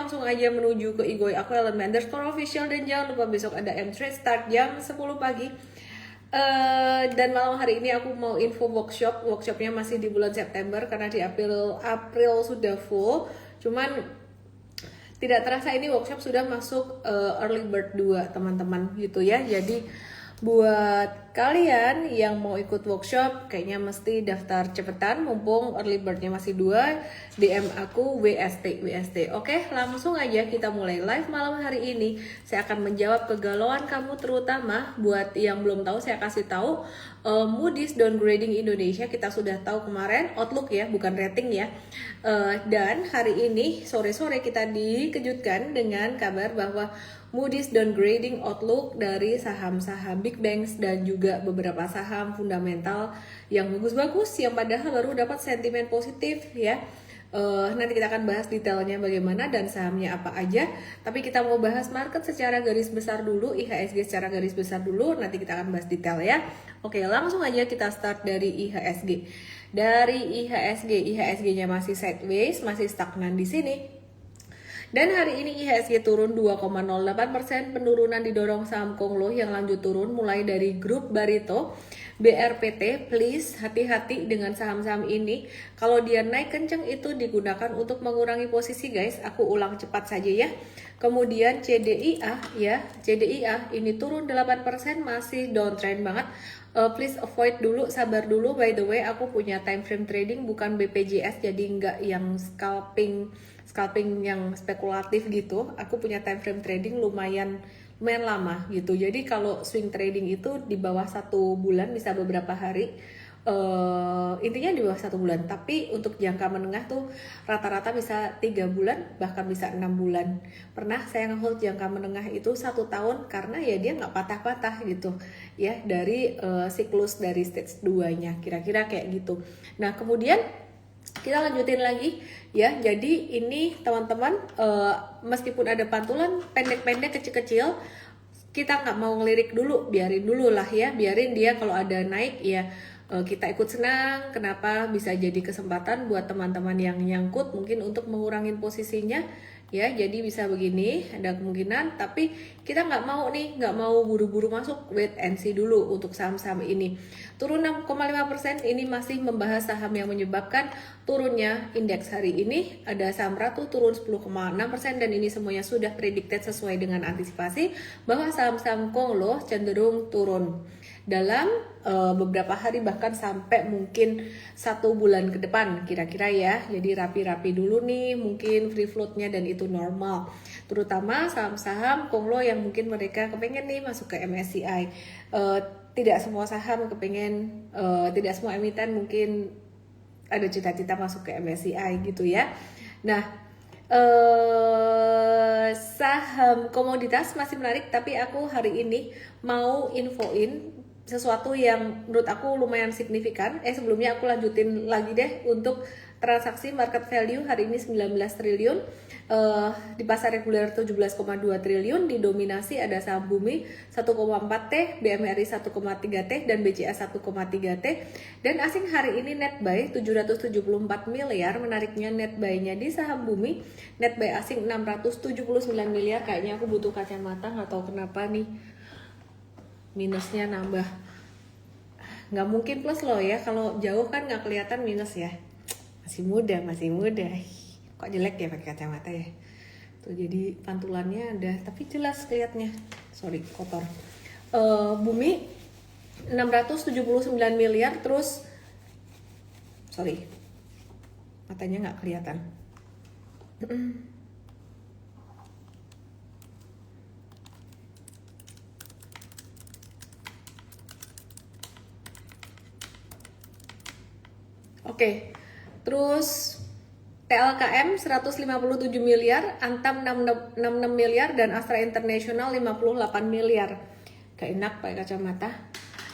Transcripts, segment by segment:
langsung aja menuju ke IG aku @official, dan jangan lupa besok ada M-Trade start jam 10 pagi. Dan malam hari ini aku mau info workshopnya masih di bulan September karena di April sudah full. Cuman tidak terasa ini workshop sudah masuk early bird 2 teman-teman gitu ya. Jadi buat kalian yang mau ikut workshop kayaknya mesti daftar cepetan mumpung early birdnya masih 2. DM aku WST. Oke, langsung aja kita mulai live malam hari ini. Saya akan menjawab kegalauan kamu, terutama buat yang belum tahu saya kasih tahu Moody's downgrading Indonesia. Kita sudah tahu kemarin outlook ya, bukan rating ya. Dan hari ini sore-sore kita dikejutkan dengan kabar bahwa Moody's downgrading outlook dari saham-saham big banks dan juga beberapa saham fundamental yang bagus-bagus yang padahal baru dapat sentimen positif ya. Nanti kita akan bahas detailnya bagaimana dan sahamnya apa aja. Tapi kita mau bahas market secara garis besar dulu, IHSG secara garis besar dulu. Nanti kita akan bahas detail ya. Oke, langsung aja kita start dari IHSG. Dari IHSG-nya masih sideways, masih stagnan di sini. Dan hari ini IHSG turun 2,08%, penurunan didorong saham Konglo yang lanjut turun mulai dari grup Barito, BRPT. Please hati-hati dengan saham-saham ini. Kalau dia naik kenceng itu digunakan untuk mengurangi posisi guys. Aku ulang cepat saja ya. Kemudian CDIA ya, CDIA ini turun 8%, masih downtrend banget. Please avoid dulu, sabar dulu. By the way, aku punya time frame trading bukan BPJS, jadi nggak yang scalping yang spekulatif gitu. Aku punya time frame trading lumayan lama gitu. Jadi kalau swing trading itu di bawah 1 bulan, bisa beberapa hari. Intinya di bawah 1 bulan. Tapi untuk jangka menengah tuh rata-rata bisa 3 bulan, bahkan bisa 6 bulan. Pernah saya nge-hold jangka menengah itu 1 tahun karena ya dia nggak patah-patah gitu ya dari siklus dari stage 2-nya. Kira-kira kayak gitu. Nah kemudian kita lanjutin lagi ya. Jadi ini teman-teman meskipun ada pantulan pendek-pendek kecil-kecil, kita nggak mau ngelirik dulu, biarin dulu lah ya, biarin dia kalau ada naik ya kita ikut senang. Kenapa? Bisa jadi kesempatan buat teman-teman yang nyangkut mungkin untuk mengurangi posisinya ya. Jadi bisa begini, ada kemungkinan. Tapi kita nggak mau buru-buru masuk, wait and see dulu untuk saham-saham ini. Turun 6,5%, ini masih membahas saham yang menyebabkan turunnya indeks hari ini. Ada saham Ratu turun 10,6% dan ini semuanya sudah predicted sesuai dengan antisipasi bahwa saham-saham Konglo cenderung turun dalam beberapa hari, bahkan sampai mungkin 1 bulan ke depan kira-kira ya. Jadi rapi-rapi dulu nih mungkin free floatnya, dan itu normal. Terutama saham-saham Konglo yang mungkin mereka kepengen nih masuk ke MSCI. Tidak semua saham kepengen, tidak semua emiten mungkin ada cita-cita masuk ke MSCI gitu ya. Nah, saham komoditas masih menarik, tapi aku hari ini mau infoin sesuatu yang menurut aku lumayan signifikan. Sebelumnya aku lanjutin lagi deh untuk transaksi market value hari ini 19 triliun. Di pasar reguler 17,2 triliun, didominasi ada saham Bumi 1,4T, BMRI 1,3T, dan BCA 1,3T. Dan asing hari ini net buy 774 miliar. Menariknya net buy-nya di saham Bumi, net buy asing 679 miliar. Kayaknya aku butuh kacamata, nggak tahu kenapa nih minusnya nambah. Nggak mungkin plus loh ya, kalau jauh kan nggak kelihatan minus ya. Masih muda. Kok jelek ya pakai kacamata ya. Tuh jadi pantulannya ada, tapi jelas kelihatannya. Sorry, kotor. Bumi 679 miliar, terus sorry, matanya nggak kelihatan. Oke, terus TLKM 157 miliar, Antam 66 miliar, dan Astra International 58 miliar. Gak enak pakai kacamata.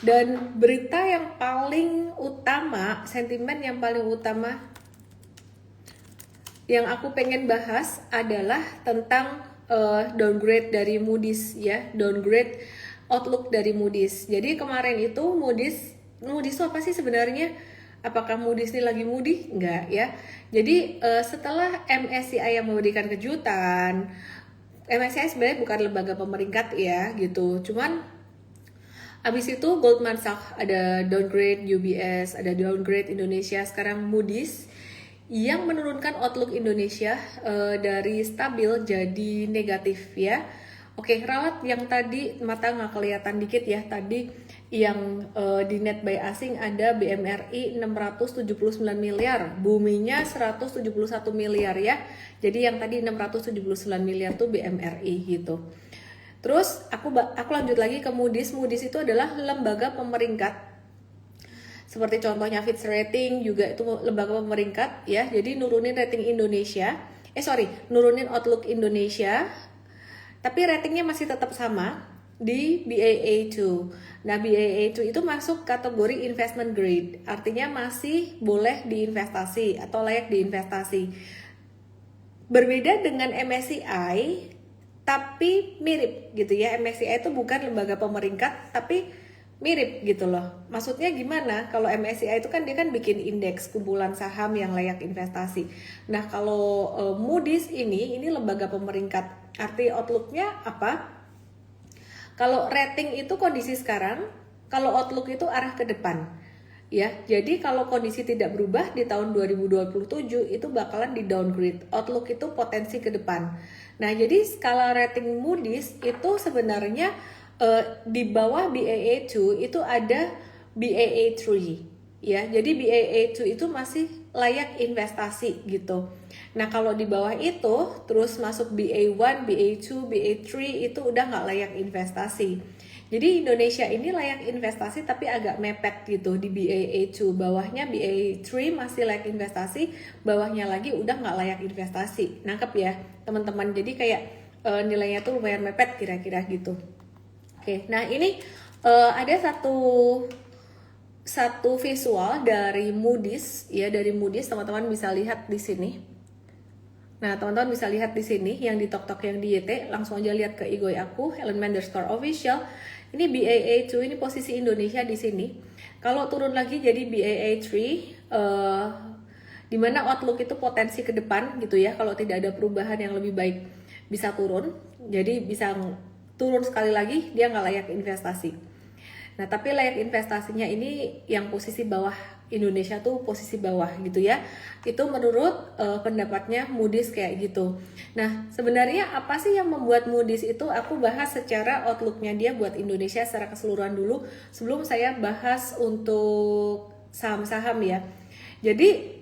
Dan berita yang paling utama, sentimen yang paling utama yang aku pengen bahas adalah tentang downgrade dari Moody's ya, downgrade outlook dari Moody's. Jadi kemarin itu Moody's itu apa sih sebenarnya? Apakah Moody's ini lagi moody? Enggak ya. Jadi setelah MSCI yang memberikan kejutan, MSCI sebenarnya bukan lembaga pemeringkat ya gitu. Cuman abis itu Goldman Sachs ada downgrade UBS, ada downgrade Indonesia, sekarang Moody's yang menurunkan outlook Indonesia dari stabil jadi negatif ya. Oke, ralat yang tadi mata nggak kelihatan dikit ya, tadi yang di net buy asing ada BMRI 679 miliar, buminya 171 miliar ya. Jadi yang tadi 679 miliar tuh BMRI gitu. Terus aku lanjut lagi ke Moody's. Moody's itu adalah lembaga pemeringkat. Seperti contohnya Fitch Rating juga itu lembaga pemeringkat ya. Jadi nurunin rating Indonesia. Nurunin outlook Indonesia. Tapi ratingnya masih tetap sama di Baa2. Nah, Baa2 itu masuk kategori investment grade. Artinya masih boleh diinvestasi atau layak diinvestasi. Berbeda dengan MSCI, tapi mirip gitu ya. MSCI itu bukan lembaga pemeringkat, tapi mirip gitu loh. Maksudnya gimana? Kalau MSCI itu kan dia kan bikin indeks kumpulan saham yang layak investasi. Nah, kalau Moody's ini lembaga pemeringkat. Arti outlooknya apa? Kalau rating itu kondisi sekarang, kalau outlook itu arah ke depan. Ya, jadi kalau kondisi tidak berubah di tahun 2027 itu bakalan di downgrade. Outlook itu potensi ke depan. Nah, jadi skala rating Moody's itu sebenarnya di bawah Baa2 itu ada Baa3 ya. Jadi Baa2 itu masih layak investasi gitu. Nah, kalau di bawah itu terus masuk Ba1, Ba2, Ba3 itu udah nggak layak investasi. Jadi Indonesia ini layak investasi tapi agak mepet gitu di Baa2. Bawahnya Ba3 masih layak investasi, bawahnya lagi udah nggak layak investasi. Nangkep ya teman-teman. Jadi kayak nilainya tuh lumayan mepet kira-kira gitu. Oke, nah ini ada satu visual dari Moody's ya, dari Moody's teman-teman bisa lihat di sini. Nah, teman-teman bisa lihat di sini yang di tok-tok yang di YT, langsung aja lihat ke Igoy aku, Helen_Official. Ini Baa2, ini posisi Indonesia di sini. Kalau turun lagi jadi Baa3, di mana outlook itu potensi ke depan gitu ya. Kalau tidak ada perubahan yang lebih baik bisa turun. Jadi bisa turun sekali lagi, dia nggak layak investasi. Nah, tapi layak investasinya ini yang posisi bawah Indonesia tuh posisi bawah gitu ya. Itu menurut pendapatnya Moody's kayak gitu. Nah, sebenarnya apa sih yang membuat Moody's itu? Aku bahas secara outlooknya dia buat Indonesia secara keseluruhan dulu sebelum saya bahas untuk saham-saham ya. Jadi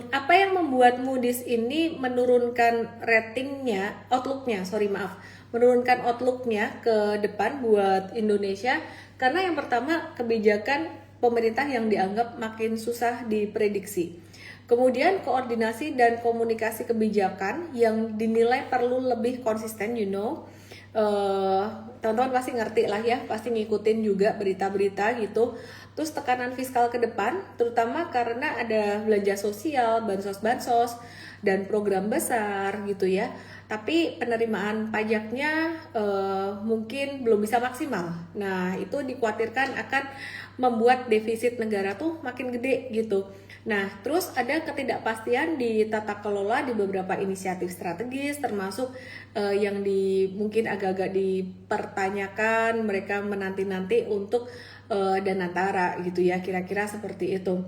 apa yang membuat Moody's ini menurunkan ratingnya, menurunkan outlooknya ke depan buat Indonesia? Karena yang pertama kebijakan pemerintah yang dianggap makin susah diprediksi. Kemudian koordinasi dan komunikasi kebijakan yang dinilai perlu lebih konsisten, teman-teman pasti ngerti lah ya, pasti ngikutin juga berita-berita gitu. Terus tekanan fiskal ke depan, terutama karena ada belanja sosial, bansos-bansos, dan program besar gitu ya. Tapi penerimaan pajaknya mungkin belum bisa maksimal. Nah, itu dikhawatirkan akan membuat defisit negara tuh makin gede gitu. Nah, terus ada ketidakpastian di tata kelola di beberapa inisiatif strategis, termasuk yang mungkin agak-agak dipertanyakan, mereka menanti-nanti untuk Danantara gitu ya, kira-kira seperti itu.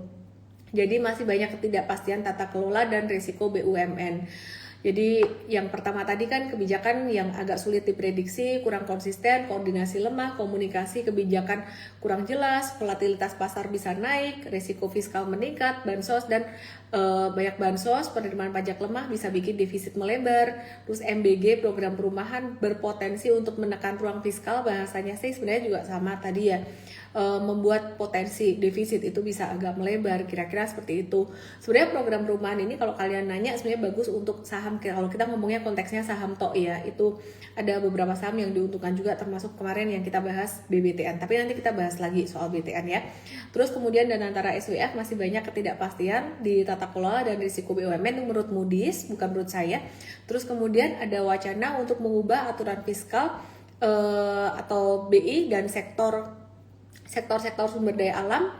Jadi masih banyak ketidakpastian tata kelola dan risiko BUMN. Jadi yang pertama tadi kan kebijakan yang agak sulit diprediksi, kurang konsisten, koordinasi lemah, komunikasi kebijakan kurang jelas, volatilitas pasar bisa naik, risiko fiskal meningkat, bansos dan banyak bansos, penerimaan pajak lemah bisa bikin defisit melebar. Terus MBG program perumahan berpotensi untuk menekan ruang fiskal, bahasanya sih sebenarnya juga sama tadi ya. Membuat potensi defisit itu bisa agak melebar, kira-kira seperti itu. Sebenarnya program perumahan ini kalau kalian nanya sebenarnya bagus untuk saham, kalau kita ngomongnya konteksnya saham tok ya, itu ada beberapa saham yang diuntungkan juga, termasuk kemarin yang kita bahas BBTN, tapi nanti kita bahas lagi soal BTN ya. Terus kemudian Danantara SWF masih banyak ketidakpastian di tata kelola dan risiko BUMN menurut Moody's, bukan menurut saya. Terus kemudian ada wacana untuk mengubah aturan fiskal atau BI dan sektor sumber daya alam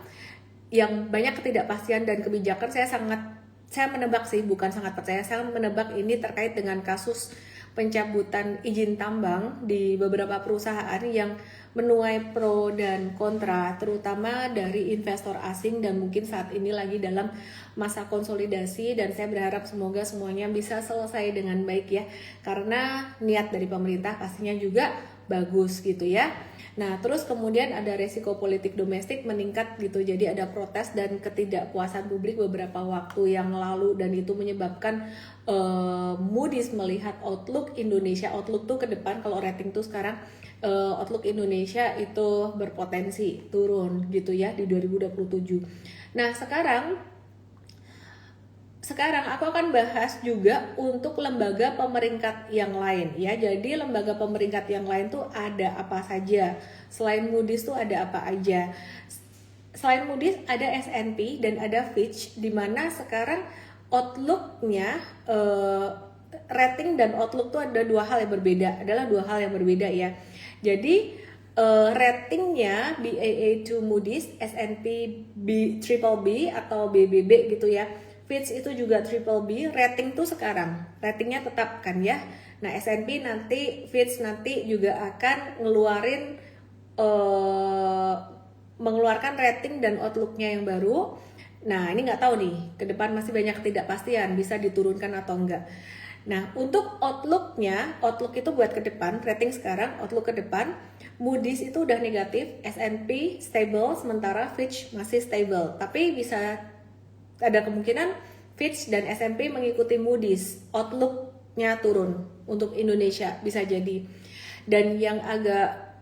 yang banyak ketidakpastian dan kebijakan, saya menebak sih, bukan sangat percaya, saya menebak ini terkait dengan kasus pencabutan izin tambang di beberapa perusahaan yang menuai pro dan kontra, terutama dari investor asing, dan mungkin saat ini lagi dalam masa konsolidasi, dan saya berharap semoga semuanya bisa selesai dengan baik ya, karena niat dari pemerintah pastinya juga bagus gitu ya. Nah, terus kemudian ada resiko politik domestik meningkat gitu. Jadi ada protes dan ketidakpuasan publik beberapa waktu yang lalu, dan itu menyebabkan Moody's melihat outlook Indonesia. Outlook tuh ke depan, kalau rating tuh sekarang outlook Indonesia itu berpotensi turun gitu ya di 2027. Nah, sekarang aku akan bahas juga untuk lembaga pemeringkat yang lain ya. Jadi lembaga pemeringkat yang lain tuh ada apa saja? Selain Moody's tuh ada apa aja? Selain Moody's ada S&P dan ada Fitch, di mana sekarang outlook-nya rating dan outlook tuh ada dua hal yang berbeda ya. Jadi ratingnya Baa2 Moody's, S&P triple B atau BBB gitu ya. Fitch itu juga triple B, rating tuh sekarang, ratingnya tetap kan ya. Nah, S&P nanti, Fitch nanti juga akan mengeluarkan rating dan outlooknya yang baru. Nah, ini nggak tahu nih, ke depan masih banyak ketidakpastian, bisa diturunkan atau enggak. Nah, untuk outlook itu buat ke depan, rating sekarang, outlook ke depan, Moody's itu udah negatif, S&P stable, sementara Fitch masih stable. Tapi bisa ada kemungkinan Fitch dan S&P mengikuti Moody's, outlook-nya turun untuk Indonesia, bisa jadi. Dan yang agak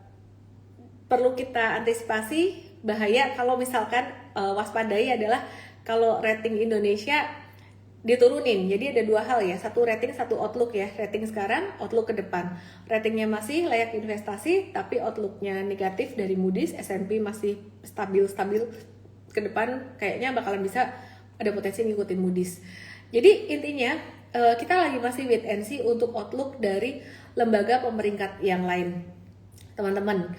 perlu kita antisipasi bahaya kalau misalkan waspadai adalah kalau rating Indonesia diturunin. Jadi ada dua hal ya, satu rating, satu outlook ya. Rating sekarang, outlook ke depan. Ratingnya masih layak investasi, tapi outlooknya negatif dari Moody's, S&P masih stabil ke depan, kayaknya bakalan bisa ada potensi ngikutin Moody's. Jadi intinya kita lagi masih wait and see untuk outlook dari lembaga pemeringkat yang lain, teman-teman.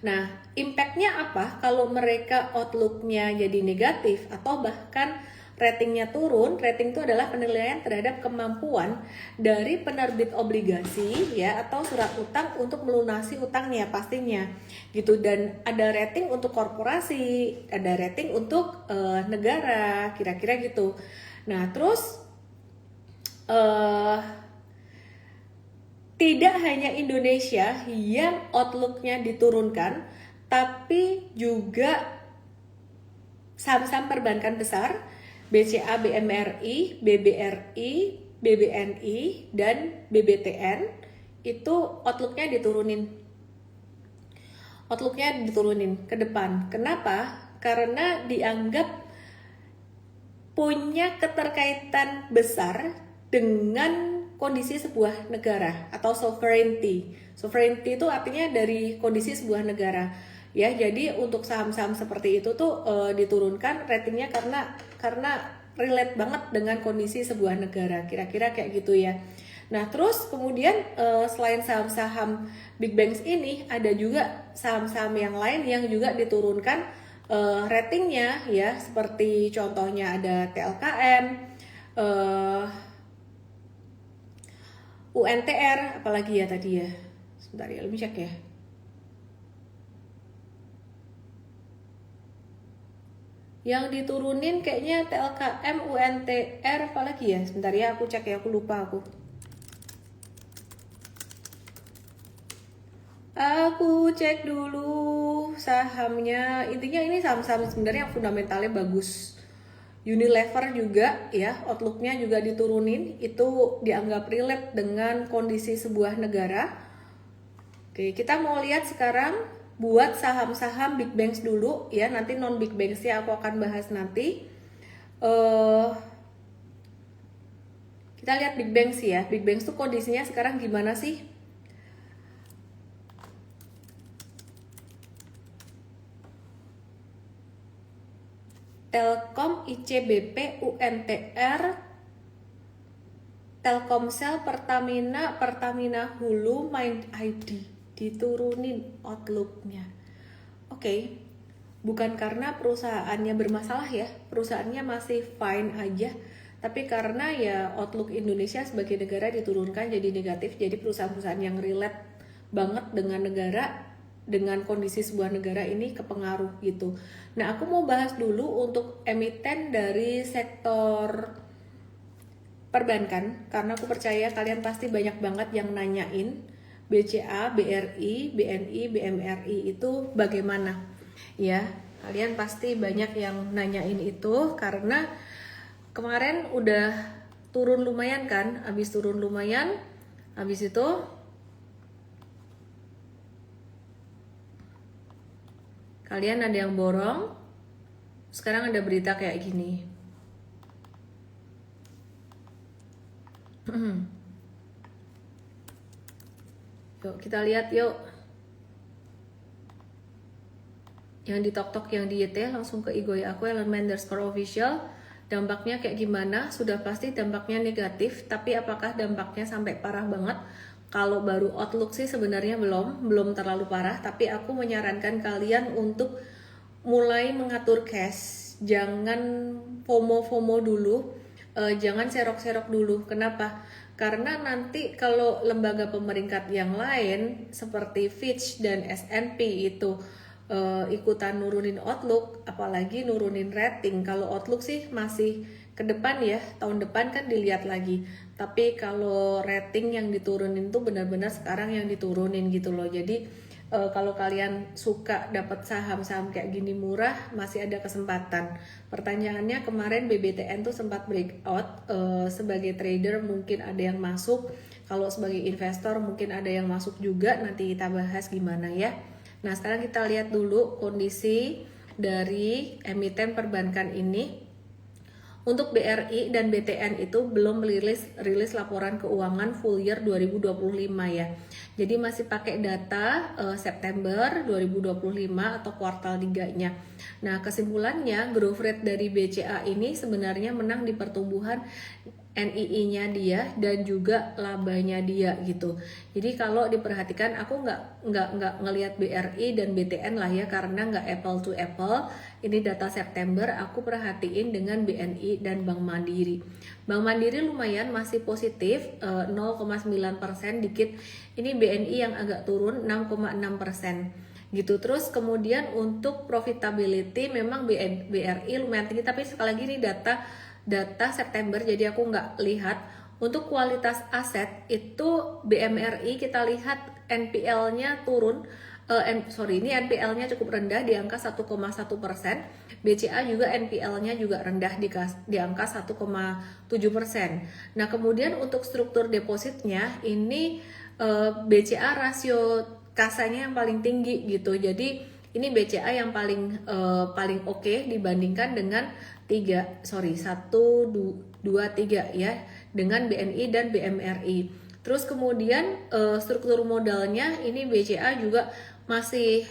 Nah, impactnya apa kalau mereka outlooknya jadi negatif atau bahkan ratingnya turun? Rating itu adalah penilaian terhadap kemampuan dari penerbit obligasi ya atau surat utang untuk melunasi utangnya pastinya gitu. Dan ada rating untuk korporasi, ada rating untuk negara, kira-kira gitu. Nah, terus tidak hanya Indonesia yang outlooknya diturunkan, tapi juga saham-saham perbankan besar, BCA, BMRI, BBRI, BBNI, dan BBTN itu outlooknya diturunin. Outlooknya diturunin ke depan. Kenapa? Karena dianggap punya keterkaitan besar dengan kondisi sebuah negara atau sovereignty. Sovereignty itu artinya dari kondisi sebuah negara. Ya, jadi untuk saham-saham seperti itu tuh diturunkan ratingnya karena relate banget dengan kondisi sebuah negara. Kira-kira kayak gitu ya. Nah, terus kemudian selain saham-saham big banks ini, ada juga saham-saham yang lain yang juga diturunkan ratingnya ya, seperti contohnya ada TLKM, UNTR, apalagi ya tadi ya. Sebentar ya, lebih cek ya. Yang diturunin kayaknya TLKM, UNTR, apalagi ya. Sebentar ya, aku cek ya, aku lupa aku. Aku cek dulu sahamnya. Intinya ini saham-saham sebenarnya yang fundamentalnya bagus. Unilever juga ya, outlooknya juga diturunin, itu dianggap relate dengan kondisi sebuah negara. Oke, kita mau lihat sekarang buat saham-saham big banks dulu ya, nanti non big banks ya aku akan bahas nanti. Kita lihat big banks ya, big banks tuh kondisinya sekarang gimana sih? Telkom, ICBP, UNTR, Telkomsel, Pertamina Hulu, Mind ID diturunin outlooknya. Oke. Bukan karena perusahaannya bermasalah ya, perusahaannya masih fine aja, tapi karena ya outlook Indonesia sebagai negara diturunkan jadi negatif, jadi perusahaan-perusahaan yang relate banget dengan negara, dengan kondisi sebuah negara ini kepengaruh gitu. Nah, aku mau bahas dulu untuk emiten dari sektor perbankan, karena aku percaya kalian pasti banyak banget yang nanyain BCA, BRI, BNI, BMRI itu bagaimana. Ya, kalian pasti banyak yang nanyain itu karena kemarin udah turun lumayan kan, habis turun lumayan, habis itu kalian ada yang borong, sekarang ada berita kayak gini. Yuk kita lihat yuk. Yang di TokTok, yang di YT, langsung ke IG aku @Ellen_Official. Dampaknya kayak gimana? Sudah pasti dampaknya negatif, tapi apakah dampaknya sampai parah banget? Kalau baru outlook sih sebenarnya belum terlalu parah, tapi aku menyarankan kalian untuk mulai mengatur cash. Jangan FOMO dulu, jangan serok-serok dulu. Kenapa? Karena nanti kalau lembaga pemeringkat yang lain seperti Fitch dan S&P itu ikutan nurunin outlook, apalagi nurunin rating. Kalau outlook sih masih ke depan ya, tahun depan kan dilihat lagi. Tapi kalau rating yang diturunin tuh benar-benar sekarang yang diturunin gitu loh. Jadi kalau kalian suka dapat saham-saham kayak gini murah, masih ada kesempatan. Pertanyaannya kemarin BBTN tuh sempat breakout, sebagai trader mungkin ada yang masuk, kalau sebagai investor mungkin ada yang masuk juga, nanti kita bahas gimana ya. Nah, sekarang kita lihat dulu kondisi dari emiten perbankan ini. Untuk BRI dan BTN itu belum rilis laporan keuangan full year 2025 ya. Jadi masih pakai data September 2025 atau kuartal 3-nya. Nah, kesimpulannya growth rate dari BCA ini sebenarnya menang di pertumbuhan NII-nya dia dan juga labanya dia gitu. Jadi kalau diperhatikan, aku nggak ngelihat BRI dan BTN lah ya, karena nggak apple to apple. Ini data September, aku perhatiin dengan BNI dan Bank Mandiri. Bank Mandiri lumayan masih positif 0,9%, dikit. Ini BNI yang agak turun 6,6% gitu. Terus kemudian untuk profitability memang BRI lumayan tinggi, tapi sekali lagi ini data September, jadi aku nggak lihat. Untuk kualitas aset itu BMRI kita lihat NPL-nya turun, ini NPL-nya cukup rendah di angka 1,1%. BCA juga NPL-nya juga rendah di angka 1,7%. Nah, kemudian untuk struktur depositnya ini BCA rasio kasanya yang paling tinggi gitu. Jadi ini BCA yang paling oke dibandingkan dengan 1, 2, 3 ya, dengan BNI dan BMRI. Terus kemudian struktur modalnya ini BCA juga masih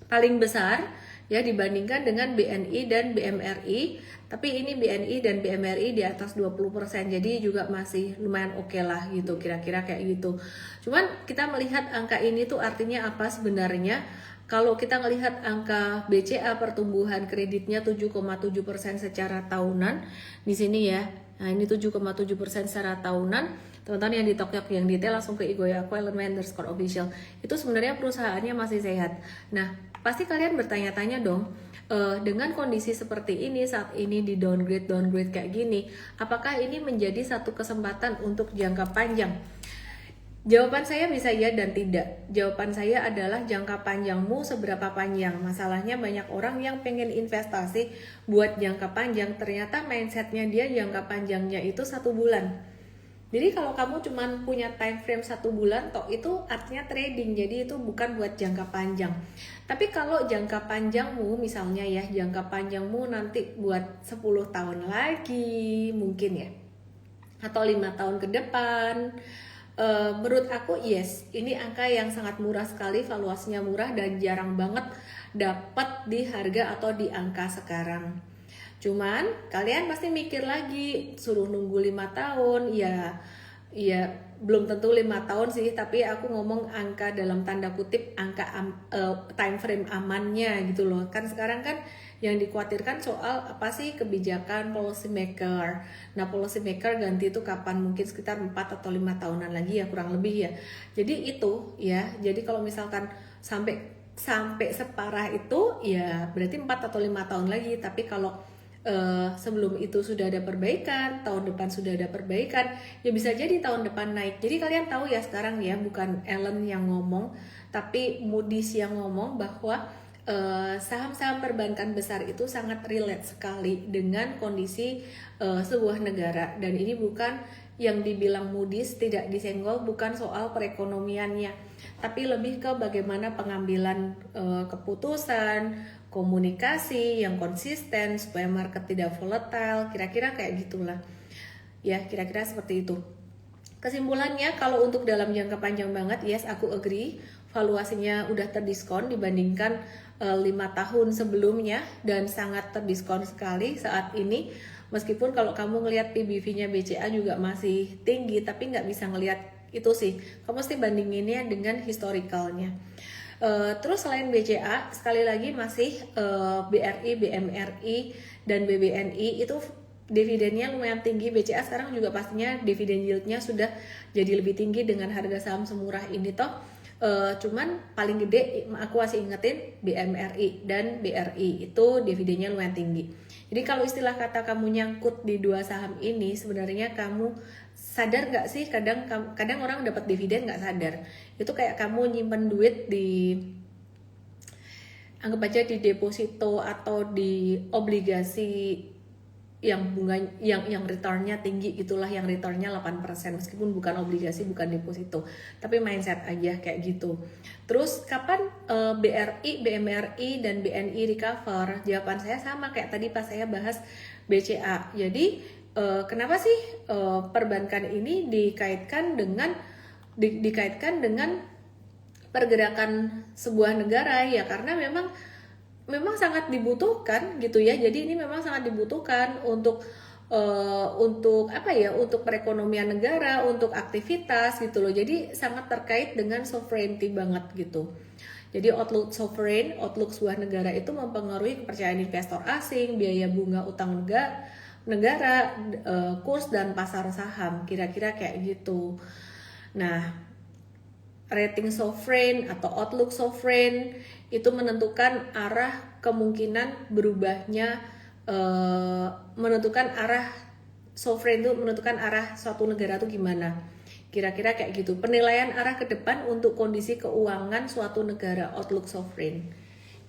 paling besar ya dibandingkan dengan BNI dan BMRI, tapi ini BNI dan BMRI di atas 20%, jadi juga masih lumayan oke lah gitu, kira-kira kayak gitu. Cuman kita melihat angka ini tuh artinya apa sebenarnya? Kalau kita melihat angka BCA pertumbuhan kreditnya 7,7% secara tahunan di sini ya. Nah, ini 7,7% secara tahunan. Teman-teman yang di TokTok yang detail langsung ke IG aku @Ellen_Official. Itu sebenarnya perusahaannya masih sehat. Nah, pasti kalian bertanya-tanya dong, dengan kondisi seperti ini saat ini di downgrade kayak gini, apakah ini menjadi satu kesempatan untuk jangka panjang? Jawaban saya bisa ya dan tidak. Jawaban saya adalah jangka panjangmu seberapa panjang. Masalahnya banyak orang yang pengen investasi buat jangka panjang, ternyata mindsetnya dia jangka panjangnya itu 1 bulan. Jadi kalau kamu cuma punya time frame 1 bulan, toh itu artinya trading, jadi itu bukan buat jangka panjang. Tapi kalau jangka panjangmu misalnya ya, jangka panjangmu nanti buat 10 tahun lagi mungkin ya, atau 5 tahun ke depan, menurut aku yes, ini angka yang sangat murah sekali, valuasinya murah dan jarang banget dapat di harga atau di angka sekarang. Cuman kalian pasti mikir lagi, suruh nunggu 5 tahun ya, Iya, belum tentu 5 tahun sih, tapi aku ngomong angka dalam tanda kutip angka time frame amannya gitu loh. Kan sekarang kan yang dikhawatirkan soal apa sih kebijakan policy maker. Nah, policy maker ganti itu kapan? Mungkin sekitar 4 atau 5 tahunan lagi ya, kurang lebih ya. Jadi itu ya. Jadi kalau misalkan sampai sampai separah itu ya berarti 4 atau 5 tahun lagi. Tapi kalau sebelum itu sudah ada perbaikan, tahun depan sudah ada perbaikan, ya bisa jadi tahun depan naik. Jadi kalian tahu ya sekarang ya, bukan Ellen yang ngomong, tapi Moody's yang ngomong bahwa saham-saham perbankan besar itu sangat relate sekali dengan kondisi sebuah negara. Dan ini bukan yang dibilang Moody's tidak disenggol, bukan soal perekonomiannya, tapi lebih ke bagaimana pengambilan keputusan, komunikasi yang konsisten supaya market tidak volatile, kira-kira kayak gitulah ya, kira-kira seperti itu. Kesimpulannya, kalau untuk dalam jangka panjang banget, yes aku agree, valuasinya udah terdiskon dibandingkan 5 tahun sebelumnya, dan sangat terdiskon sekali saat ini. Meskipun kalau kamu ngelihat PBV-nya BCA juga masih tinggi, tapi nggak bisa ngelihat itu sih, kamu mesti bandinginnya dengan historicalnya. Terus selain BCA, sekali lagi masih BRI, BMRI, dan BBNI itu dividennya lumayan tinggi. BCA sekarang juga pastinya dividen yieldnya sudah jadi lebih tinggi dengan harga saham semurah ini toh. Cuman paling gede aku masih ingetin BMRI dan BRI itu dividennya lumayan tinggi. Jadi kalau istilah kata kamu nyangkut di dua saham ini, sebenarnya kamu sadar nggak sih, kadang orang dapat dividen nggak sadar. Itu kayak kamu nyimpen duit di, anggap aja di deposito atau di obligasi yang bunga yang returnnya tinggi, itulah yang returnnya 8%, meskipun bukan obligasi, bukan deposito, tapi mindset aja kayak gitu. Terus kapan BRI, BMRI, dan BNI recover? Jawaban saya sama kayak tadi pas saya bahas BCA. Jadi kenapa sih perbankan ini dikaitkan dengan pergerakan sebuah negara ya, karena memang sangat dibutuhkan gitu ya. Jadi ini memang sangat dibutuhkan untuk apa ya, untuk perekonomian negara, untuk aktivitas gitu loh. Jadi sangat terkait dengan sovereignty banget gitu. Jadi outlook sovereign, outlook sebuah negara itu mempengaruhi kepercayaan investor asing, biaya bunga utang negara, kurs dan pasar saham, kira-kira kayak gitu. Nah, rating sovereign atau outlook sovereign itu menentukan arah kemungkinan berubahnya, menentukan arah sovereign itu menentukan arah suatu negara itu gimana, kira-kira kayak gitu. Penilaian arah ke depan untuk kondisi keuangan suatu negara, outlook sovereign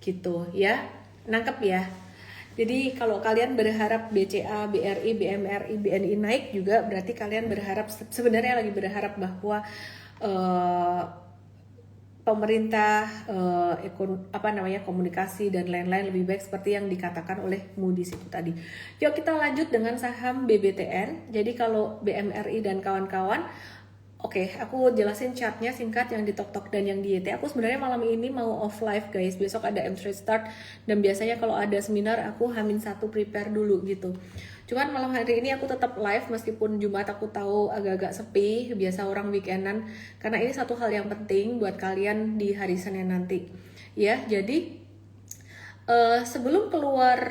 gitu ya, nangkep ya. Jadi kalau kalian berharap BCA, BRI, BMRI, BNI naik juga, berarti kalian sebenarnya lagi berharap bahwa pemerintah, komunikasi dan lain-lain lebih baik seperti yang dikatakan oleh Moody's itu tadi. Yuk kita lanjut dengan saham BBTN. Jadi kalau BMRI dan kawan-kawan, oke, aku jelasin chartnya singkat yang di TokTok dan yang di YT. Aku sebenarnya malam ini mau off live guys, besok ada M-Trade Start, dan biasanya kalau ada seminar aku H-1 prepare dulu gitu. Cuman malam hari ini aku tetap live meskipun Jumat aku tahu agak-agak sepi, biasa orang weekendan, karena ini satu hal yang penting buat kalian di hari Senin nanti. Ya, jadi sebelum keluar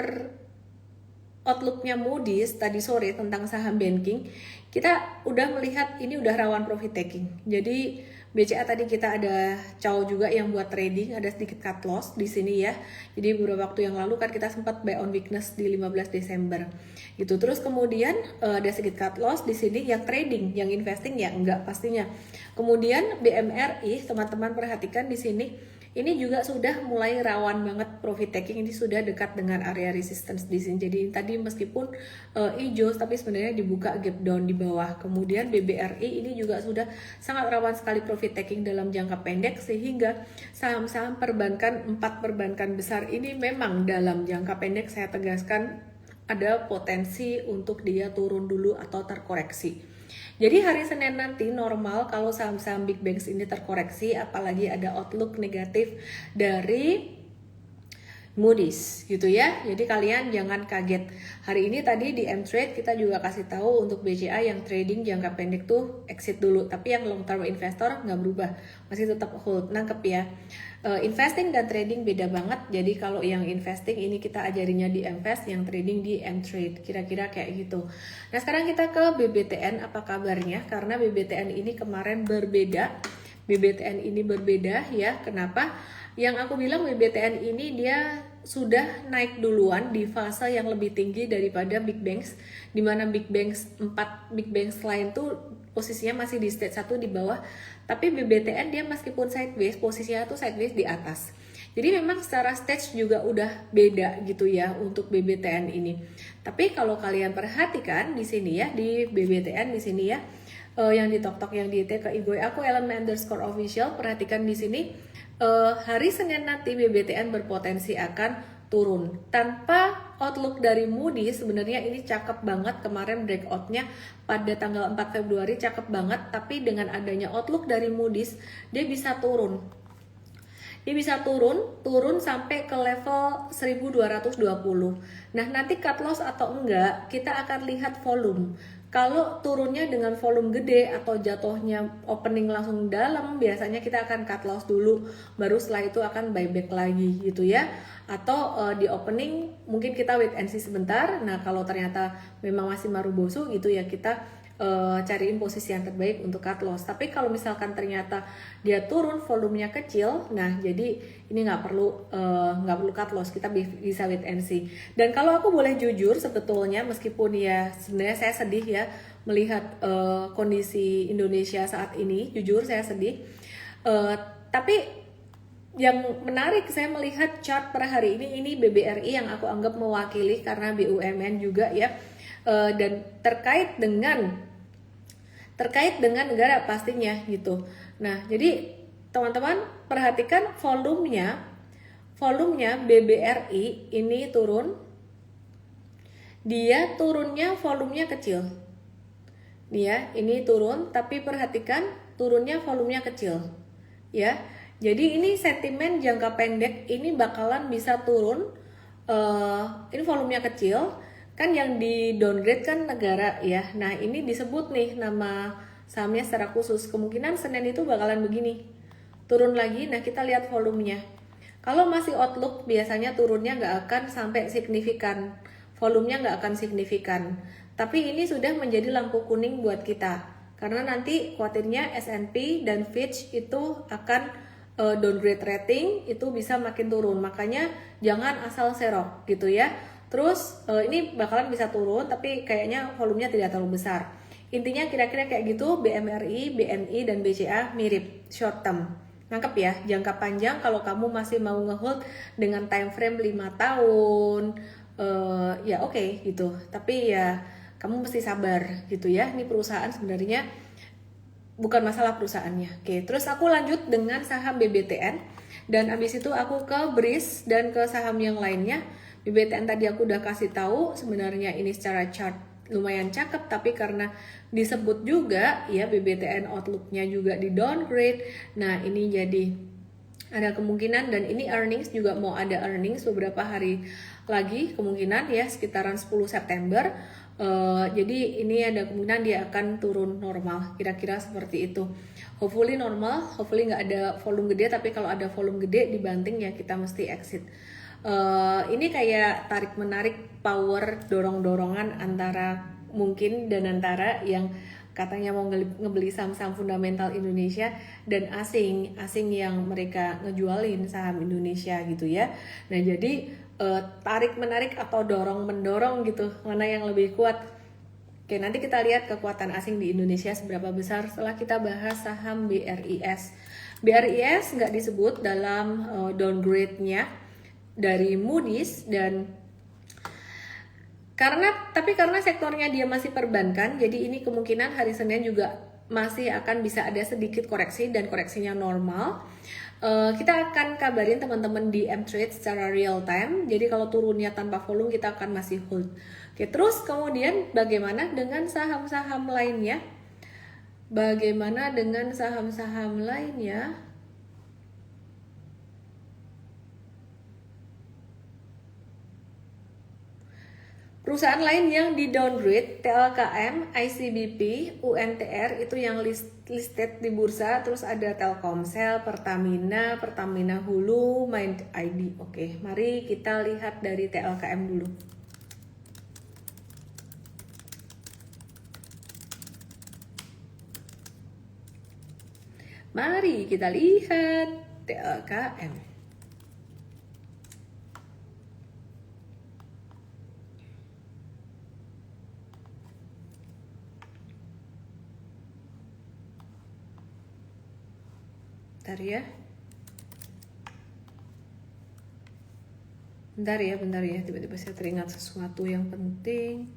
outlooknya Moody's tadi sore tentang saham banking, kita udah melihat ini udah rawan profit taking. Jadi BCA tadi kita ada cow juga yang buat trading, ada sedikit cut loss di sini ya. Jadi beberapa waktu yang lalu kan kita sempat buy on weakness di 15 Desember gitu. Terus kemudian ada sedikit cut loss di sini, yang trading, yang investing ya enggak pastinya. Kemudian BMRI, teman-teman perhatikan di sini, ini juga sudah mulai rawan banget profit taking, ini sudah dekat dengan area resistance di sini. Jadi tadi meskipun hijau tapi sebenarnya dibuka gap down di bawah. Kemudian BBRI ini juga sudah sangat rawan sekali profit taking dalam jangka pendek, sehingga saham-saham perbankan, 4 perbankan besar ini memang dalam jangka pendek saya tegaskan ada potensi untuk dia turun dulu atau terkoreksi. Jadi hari Senin nanti normal kalau saham-saham big banks ini terkoreksi, apalagi ada outlook negatif dari Moody's gitu ya. Jadi kalian jangan kaget. Hari ini tadi di M-Trade kita juga kasih tahu untuk BCA yang trading jangka pendek tuh exit dulu. Tapi yang long term investor nggak berubah, masih tetap hold. Nangkep ya. Investing dan trading beda banget. Jadi kalau yang investing ini kita ajarinya di M-Invest, yang trading di M-Trade. Kira-kira kayak gitu. Nah sekarang kita ke BBTN, apa kabarnya? Karena BBTN ini kemarin berbeda. BBTN ini berbeda ya. Kenapa? Yang aku bilang BBTN ini dia sudah naik duluan di fase yang lebih tinggi daripada Big Banks, di mana Big Banks 4 Big Banks lain tuh posisinya masih di stage 1 di bawah, tapi BBTN dia meskipun sideways, posisinya tuh sideways di atas. Jadi memang secara stage juga udah beda gitu ya untuk BBTN ini. Tapi kalau kalian perhatikan di sini ya, di BBTN di sini ya, yang di TokTok yang di ke Igoy aku @_official, perhatikan di sini. Hari Senin nanti BBTN berpotensi akan turun tanpa outlook dari Moody's. Sebenarnya ini cakep banget, kemarin breakoutnya pada tanggal 4 Februari cakep banget, tapi dengan adanya outlook dari Moody's dia bisa turun. Dia bisa turun sampai ke level 1220. Nah, nanti cut loss atau enggak, kita akan lihat volume. Kalau turunnya dengan volume gede atau jatuhnya opening langsung dalam, biasanya kita akan cut loss dulu, baru setelah itu akan buyback lagi gitu ya. Atau di opening mungkin kita wait and see sebentar. Nah, kalau ternyata memang masih marubosu gitu ya, kita cariin posisi yang terbaik untuk cut loss. Tapi kalau misalkan ternyata dia turun volumenya kecil, nah jadi ini nggak perlu cut loss, kita bisa wait and see. Dan kalau aku boleh jujur sebetulnya, meskipun ya sebenarnya saya sedih ya melihat kondisi Indonesia saat ini, jujur saya sedih. Tapi yang menarik saya melihat chart per hari ini BBRI yang aku anggap mewakili karena BUMN juga ya. Dan terkait dengan negara pastinya gitu. Nah, jadi teman-teman perhatikan volumenya BBRI ini turun. Dia turunnya volumenya kecil. Dia ini turun, tapi perhatikan turunnya volumenya kecil. Ya. Jadi ini sentimen jangka pendek ini bakalan bisa turun. Ini volumenya kecil. Kan yang di downgrade kan negara ya. Nah ini disebut nih nama sahamnya secara khusus. Kemungkinan Senin itu bakalan begini, turun lagi. Nah kita lihat volumenya. Kalau masih outlook biasanya turunnya nggak akan sampai signifikan, volumenya nggak akan signifikan. Tapi ini sudah menjadi lampu kuning buat kita, karena nanti khawatirnya S&P dan Fitch itu akan downgrade rating, itu bisa makin turun. Makanya jangan asal serok gitu ya. Terus ini bakalan bisa turun, tapi kayaknya volumenya tidak terlalu besar. Intinya kira-kira kayak gitu. BMRI, BNI, dan BCA mirip short term. Nangkep ya, jangka panjang kalau kamu masih mau ngehold dengan time frame 5 tahun, ya oke gitu. Tapi ya kamu mesti sabar gitu ya. Ini perusahaan sebenarnya bukan masalah perusahaannya. Oke, terus aku lanjut dengan saham BBTN. Dan abis itu aku ke BRIS dan ke saham yang lainnya. BBTN tadi aku udah kasih tahu sebenarnya ini secara chart lumayan cakep, tapi karena disebut juga ya BBTN outlooknya juga di downgrade. Nah ini jadi ada kemungkinan, dan ini earnings juga mau ada earnings beberapa hari lagi kemungkinan ya, sekitaran 10 September. Jadi ini ada kemungkinan dia akan turun normal, kira-kira seperti itu. Hopefully normal, hopefully nggak ada volume gede, tapi kalau ada volume gede dibanting ya kita mesti exit. Ini kayak tarik menarik power dorong-dorongan antara mungkin dan antara yang katanya mau ngebeli saham-saham fundamental Indonesia dan asing yang mereka ngejualin saham Indonesia gitu ya. Nah jadi tarik menarik atau dorong mendorong gitu, mana yang lebih kuat? Oke, nanti kita lihat kekuatan asing di Indonesia seberapa besar setelah kita bahas saham BRIS. BRIS nggak disebut dalam downgrade-nya dari Moody's, dan karena sektornya dia masih perbankan, jadi ini kemungkinan hari Senin juga masih akan bisa ada sedikit koreksi dan koreksinya normal. Kita akan kabarin teman-teman di M-Trade secara real time. Jadi kalau turunnya tanpa volume kita akan masih hold. Oke, terus kemudian bagaimana dengan saham-saham lainnya? Perusahaan lain yang di downgrade, TLKM, ICBP, UNTR itu yang listed di bursa. Terus ada Telkomsel, Pertamina, Pertamina Hulu, Mind ID. Oke, mari kita lihat dari TLKM dulu. Mari kita lihat TLKM. Bentar ya. Bentar ya. Tiba-tiba saya teringat sesuatu yang penting.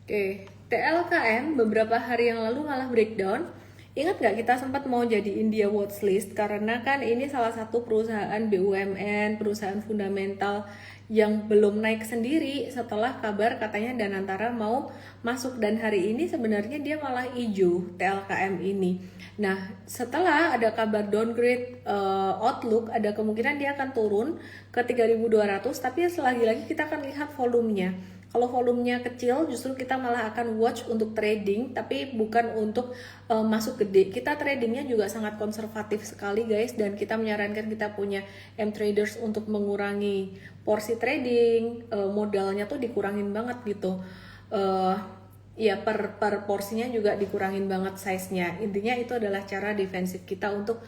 Oke, TLKM beberapa hari yang lalu malah breakdown. Ingat nggak kita sempat mau jadi India Watchlist karena kan ini salah satu perusahaan BUMN, perusahaan fundamental yang belum naik sendiri setelah kabar katanya Danantara mau masuk, dan hari ini sebenarnya dia malah hijau TLKM ini. Nah, setelah ada kabar downgrade outlook, ada kemungkinan dia akan turun ke 3.200, tapi lagi-lagi kita akan lihat volumenya. Kalau volumenya kecil, justru kita malah akan watch untuk trading, tapi bukan untuk masuk gede. Kita tradingnya juga sangat konservatif sekali guys, dan kita menyarankan kita punya M-traders untuk mengurangi porsi trading, modalnya tuh dikurangin banget gitu. Ya per porsinya juga dikurangin banget size-nya. Intinya itu adalah cara defensif kita untuk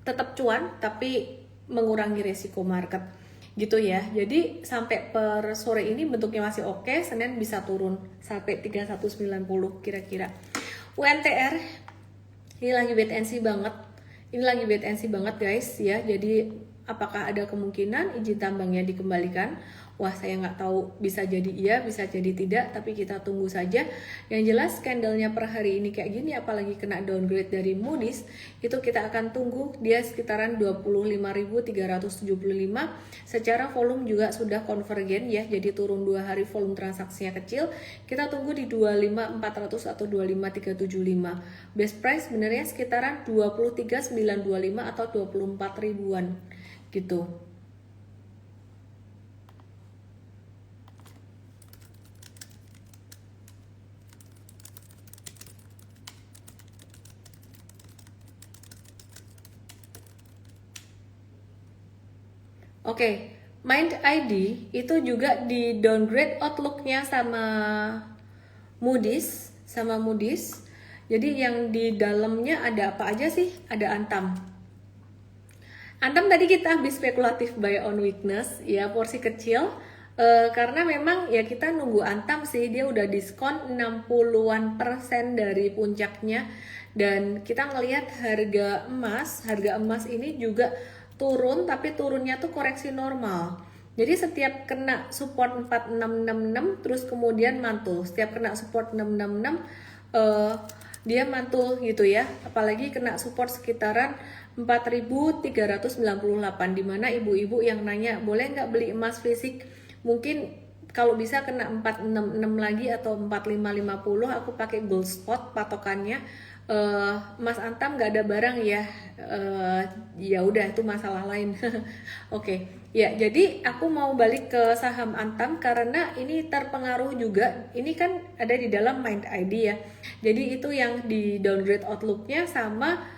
tetap cuan, tapi mengurangi resiko market. Gitu ya. Jadi sampai per sore ini bentuknya masih oke, Senin bisa turun sampai 3190 kira-kira. UNTR ini lagi wait and see banget. Ini lagi wait and see banget guys ya. Jadi apakah ada kemungkinan izin tambangnya dikembalikan? Wah, saya nggak tahu, bisa jadi iya, bisa jadi tidak, tapi kita tunggu saja. Yang jelas candlenya per hari ini kayak gini, apalagi kena downgrade dari Moody's, itu kita akan tunggu dia sekitaran 25.375. Secara volume juga sudah konvergen ya, jadi turun 2 hari volume transaksinya kecil. Kita tunggu di 25.400 atau 25.375. Best price sebenarnya sekitaran 23.925 atau 24 ribuan gitu. Oke, Mind ID itu juga di downgrade outlooknya sama Moody's, Jadi yang di dalamnya ada apa aja sih? Ada Antam. Antam tadi kita habis spekulatif buy on weakness, ya porsi kecil. Karena memang ya kita nunggu Antam sih, dia udah diskon 60-an% dari puncaknya. Dan kita ngelihat harga emas ini juga turun, tapi turunnya tuh koreksi normal. Jadi setiap kena support 4666 terus kemudian mantul. Setiap kena support 666 dia mantul gitu ya. Apalagi kena support sekitaran 4.398, dimana ibu-ibu yang nanya boleh nggak beli emas fisik, mungkin kalau bisa kena 466 lagi atau 4550 aku pakai gold spot patokannya. Mas Antam nggak ada barang ya, ya udah itu masalah lain. Oke, ya jadi aku mau balik ke saham Antam karena ini terpengaruh juga. Ini kan ada di dalam Mind ID ya. Jadi itu yang di downgrade outlooknya sama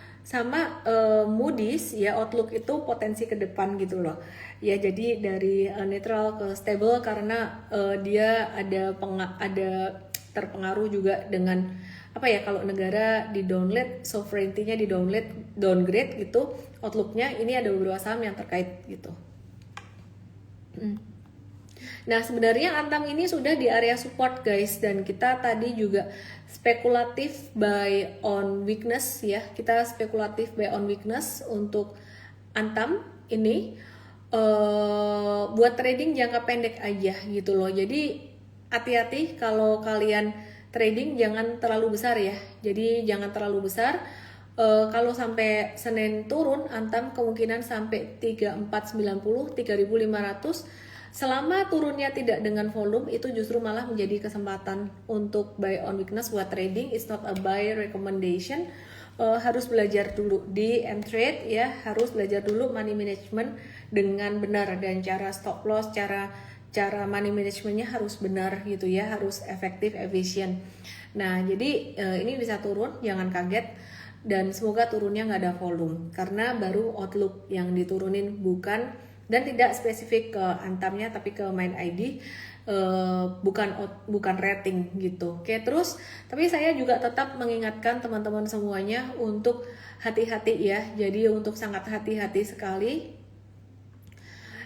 Moody's ya, outlook itu potensi ke depan gitu loh. Ya jadi dari neutral ke stable karena dia ada terpengaruh juga dengan apa ya, kalau negara di downgrade, sovereignty-nya di downgrade gitu, outlook-nya ini ada beberapa saham yang terkait gitu. Nah sebenarnya Antam ini sudah di area support guys, dan kita tadi juga spekulatif buy on weakness ya, kita spekulatif buy on weakness untuk Antam ini buat trading jangka pendek aja gitu loh. Jadi hati-hati kalau kalian trading, jangan terlalu besar ya. Jadi jangan terlalu besar. Kalau sampai Senin turun, Antam kemungkinan sampai 3490, 3500 Selama turunnya tidak dengan volume, itu justru malah menjadi kesempatan untuk buy on weakness buat trading. It's not a buy recommendation. Harus belajar dulu di M-Trade ya, harus belajar dulu money management dengan benar, dan cara stop loss, cara money managementnya harus benar gitu ya, harus efektif, efisien. Nah jadi ini bisa turun, jangan kaget, dan semoga turunnya nggak ada volume karena baru outlook yang diturunin, bukan, dan tidak spesifik ke Antamnya tapi ke Mind ID, bukan rating gitu. Oke, terus tapi saya juga tetap mengingatkan teman-teman semuanya untuk hati-hati ya. Jadi untuk sangat hati-hati sekali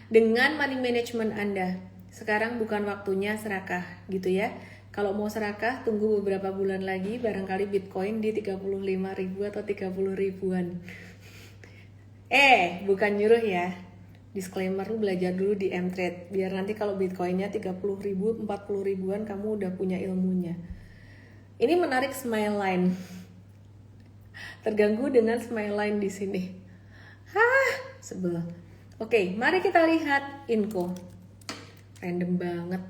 dengan money management Anda. Sekarang bukan waktunya serakah gitu ya. Kalau mau serakah tunggu beberapa bulan lagi, barangkali Bitcoin di 35.000 atau 30 ribuan. Bukan nyuruh ya. Disclaimer, lu belajar dulu di M-Trade biar nanti kalau Bitcoinnya 30 ribu, 40 ribuan kamu udah punya ilmunya. Ini menarik smile line. Terganggu dengan smile line di sini. Sebel. Oke, mari kita lihat Inco. Random banget.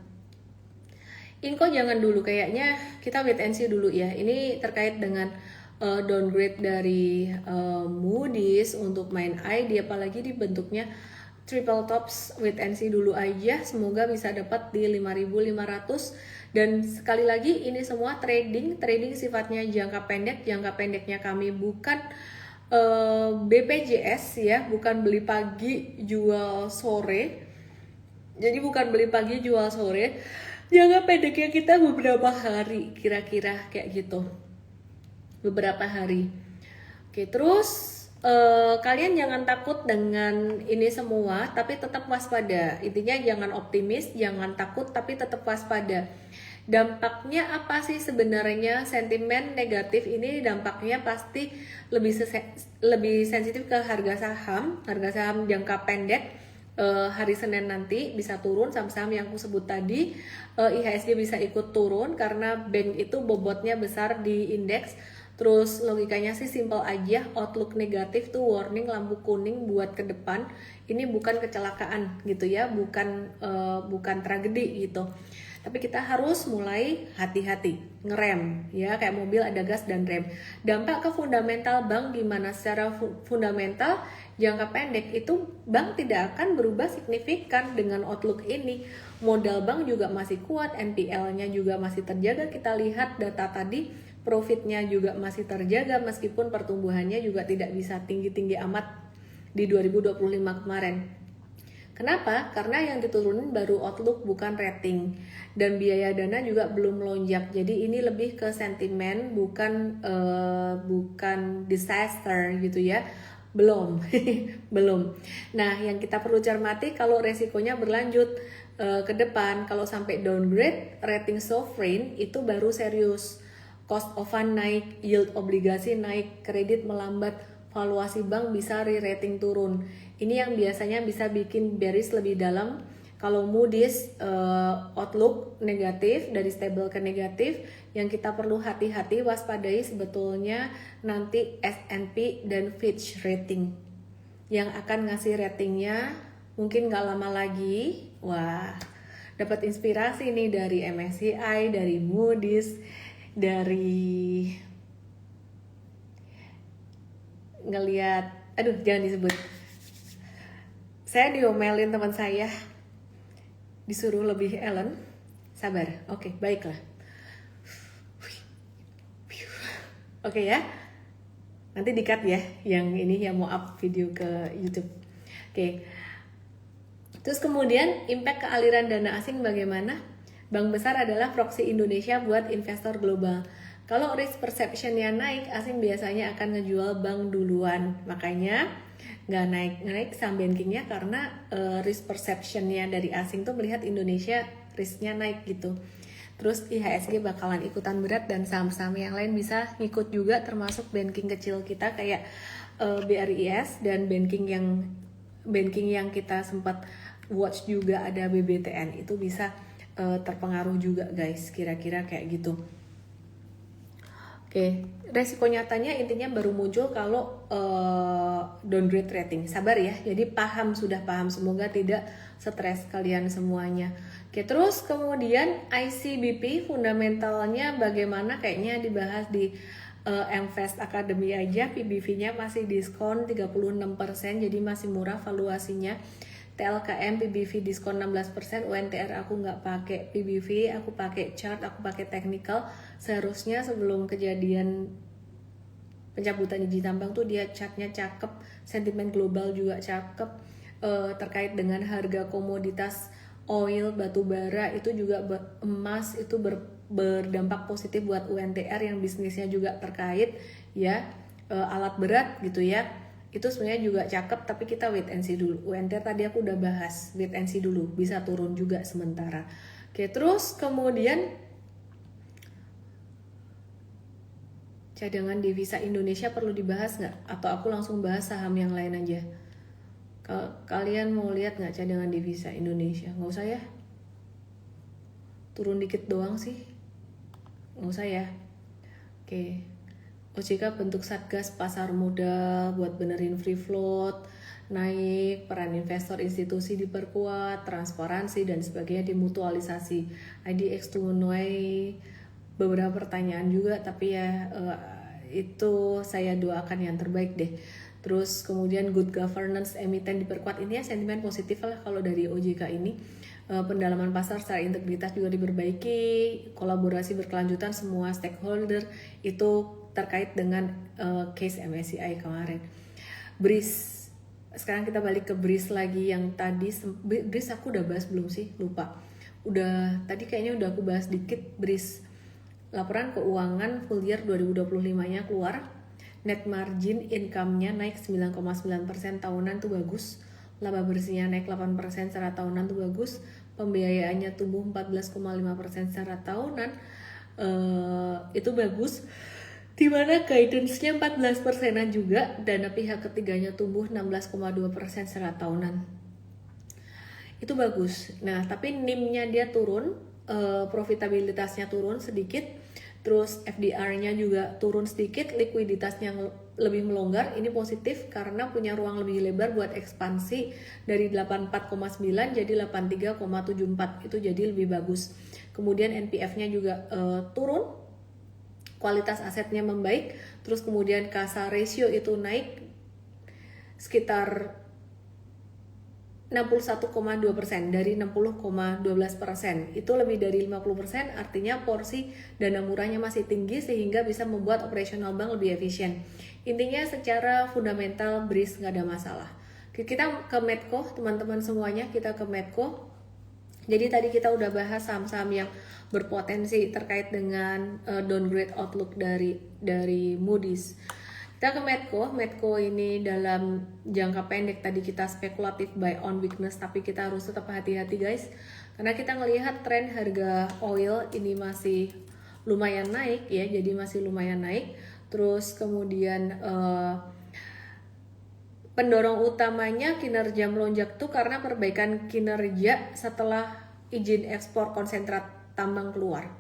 Inco jangan dulu, kayaknya kita wait and see dulu ya. Ini terkait dengan downgrade dari Moody's untuk Mind ID, apalagi dibentuknya triple tops. Wait and see dulu aja, semoga bisa dapat di 5.500. Dan sekali lagi ini semua trading sifatnya jangka pendeknya kami bukan BPJS ya, bukan beli pagi jual sore. Jadi bukan beli pagi jual sore, jangka pendeknya kita beberapa hari, kira-kira kayak gitu, beberapa hari. Oke, terus kalian jangan takut dengan ini semua, tapi tetap waspada. Intinya jangan optimis, jangan takut, tapi tetap waspada. Dampaknya apa sih sebenarnya? Sentimen negatif ini dampaknya pasti lebih sensitif ke harga saham jangka pendek. Hari Senin nanti bisa turun saham-saham yang aku sebut tadi. IHSG bisa ikut turun karena bank itu bobotnya besar di indeks. Terus logikanya sih simple aja, outlook negatif tuh warning lampu kuning buat ke depan. Ini bukan kecelakaan gitu ya, bukan tragedi gitu. Tapi kita harus mulai hati-hati, ngerem ya, kayak mobil ada gas dan rem. Dampak ke fundamental bank gimana? Secara fundamental jangka pendek itu bank tidak akan berubah signifikan dengan outlook ini. Modal bank juga masih kuat, NPL-nya juga masih terjaga. Kita lihat data tadi, profitnya juga masih terjaga meskipun pertumbuhannya juga tidak bisa tinggi-tinggi amat di 2025 kemarin. Kenapa? Karena yang diturunin baru outlook bukan rating, dan biaya dana juga belum melonjak. Jadi ini lebih ke sentimen, bukan disaster gitu ya. Belum. Belum. Nah, yang kita perlu cermati kalau resikonya berlanjut ke depan, kalau sampai downgrade rating sovereign itu baru serius. Cost of fund naik, yield obligasi naik, kredit melambat, valuasi bank bisa re-rating turun. Ini yang biasanya bisa bikin bearish lebih dalam. Kalau Moody's outlook negatif, dari stable ke negatif, yang kita perlu hati-hati waspadai sebetulnya nanti S&P dan Fitch rating yang akan ngasih ratingnya mungkin gak lama lagi. Wah, dapat inspirasi nih dari MSCI, dari Moody's, dari ngelihat, jangan disebut. Saya diomelin teman saya, disuruh lebih Ellen. Sabar, oke, baiklah. Oke ya, nanti di-cut ya yang ini, yang mau up video ke YouTube. Oke. Terus kemudian impact ke aliran dana asing bagaimana? Bank besar adalah proxy Indonesia buat investor global. Kalau risk perception-nya naik, asing biasanya akan ngejual bank duluan. Makanya nggak naik saham bankingnya karena risk perception-nya dari asing tuh melihat Indonesia risknya naik gitu. Terus IHSG bakalan ikutan berat dan saham-saham yang lain bisa ngikut juga, termasuk banking kecil kita kayak BRIS, dan banking yang kita sempat watch juga ada BBTN, itu bisa terpengaruh juga guys, kira-kira kayak gitu. Oke, resiko nyatanya intinya baru muncul kalau downgrade rating. Sabar ya, jadi sudah paham. Semoga tidak stres kalian semuanya. Oke, terus kemudian ICBP fundamentalnya bagaimana, kayaknya dibahas di MFest Academy aja. PBV-nya masih diskon 36%, jadi masih murah valuasinya. TLKM PBV diskon 16%, UNTR aku nggak pakai PBV, aku pakai chart, aku pakai technical. Seharusnya sebelum kejadian pencabutan izin tambang tuh dia chartnya cakep, sentimen global juga cakep, terkait dengan harga komoditas oil, batu bara itu juga emas itu berdampak positif buat UNTR yang bisnisnya juga terkait ya, alat berat gitu ya. Itu sebenarnya juga cakep, tapi kita wait and see dulu. UNTR tadi aku udah bahas, wait and see dulu, bisa turun juga sementara. Oke, terus kemudian cadangan devisa Indonesia perlu dibahas nggak? Atau aku langsung bahas saham yang lain aja? Kalian mau lihat nggak cadangan devisa Indonesia? Nggak usah ya? Turun dikit doang sih? Nggak usah ya? Oke. OJK bentuk satgas pasar modal buat benerin free float, naik, peran investor institusi diperkuat, transparansi dan sebagainya dimutualisasi. IDX to menuai beberapa pertanyaan juga, tapi ya itu saya doakan yang terbaik deh. Terus kemudian good governance emiten diperkuat, ini ya sentimen positif lah kalau dari OJK ini. Pendalaman pasar secara integritas juga diperbaiki, kolaborasi berkelanjutan semua stakeholder itu terkait dengan case MSCI kemarin. BRIS, sekarang kita balik ke BRIS lagi yang tadi. BRIS aku udah bahas belum sih? Lupa. Tadi kayaknya udah aku bahas dikit. BRIS, laporan keuangan full year 2025-nya keluar. Net margin income-nya naik 9,9% tahunan tuh bagus. Laba bersihnya naik 8% secara tahunan tuh bagus. Pembiayaannya tumbuh 14,5% secara tahunan, itu bagus. Dimana guidance-nya 14%-an juga, dana pihak ketiganya tumbuh 16,2% secara tahunan. Itu bagus. Nah, tapi NIM-nya dia turun, profitabilitasnya turun sedikit, terus FDR-nya juga turun sedikit, likuiditasnya lebih melonggar. Ini positif karena punya ruang lebih lebar buat ekspansi dari 84,9 jadi 83,74, itu jadi lebih bagus. Kemudian NPF-nya juga turun, kualitas asetnya membaik, terus kemudian CASA ratio itu naik sekitar 61,2% dari 60,12%. Itu lebih dari 50%, artinya porsi dana murahnya masih tinggi sehingga bisa membuat operasional bank lebih efisien. Intinya secara fundamental BRIS nggak ada masalah. Kita ke Medco, teman-teman semuanya, kita ke Medco. Jadi tadi kita udah bahas saham-saham yang berpotensi terkait dengan downgrade outlook dari Moody's. Kita ke Medco ini dalam jangka pendek tadi kita spekulatif buy on weakness, tapi kita harus tetap hati-hati guys, karena kita ngelihat tren harga oil ini masih lumayan naik ya, jadi masih lumayan naik. Terus kemudian pendorong utamanya kinerja melonjak tuh karena perbaikan kinerja setelah izin ekspor konsentrat tambang keluar.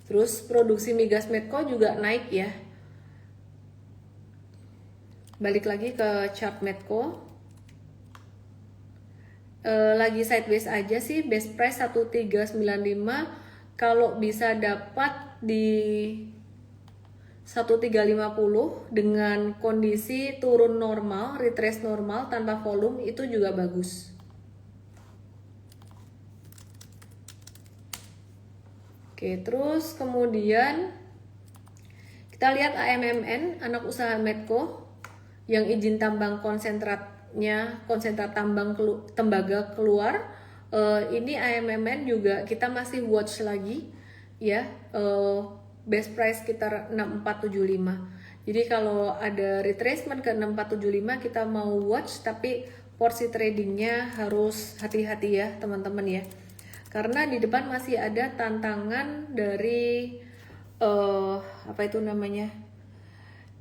Terus produksi migas Medco juga naik ya. Balik lagi ke chart Medco. Lagi sideways aja sih, best price 1395. Kalau bisa dapat di 1350 dengan kondisi turun normal, retrace normal tanpa volume, itu juga bagus. Oke, terus kemudian kita lihat AMMN, anak usaha Medco yang izin tambang konsentrat tambang tembaga keluar. Ini AMMN juga kita masih watch lagi ya, best price sekitar 6475. Jadi kalau ada retracement ke 6475 kita mau watch, tapi porsi tradingnya harus hati-hati ya teman-teman ya, karena di depan masih ada tantangan dari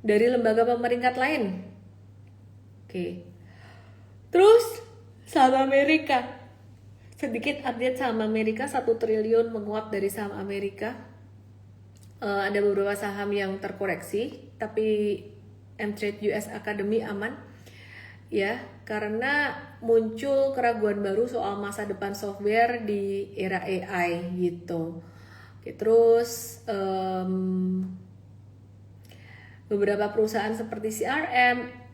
dari lembaga pemeringkat lain. Oke. Terus Saham Amerika. Sedikit update saham Amerika, 1 triliun menguap dari saham Amerika. Ada beberapa saham yang terkoreksi, tapi Mtrade US Academy aman ya, karena muncul keraguan baru soal masa depan software di era AI gitu. Oke, terus beberapa perusahaan seperti CRM,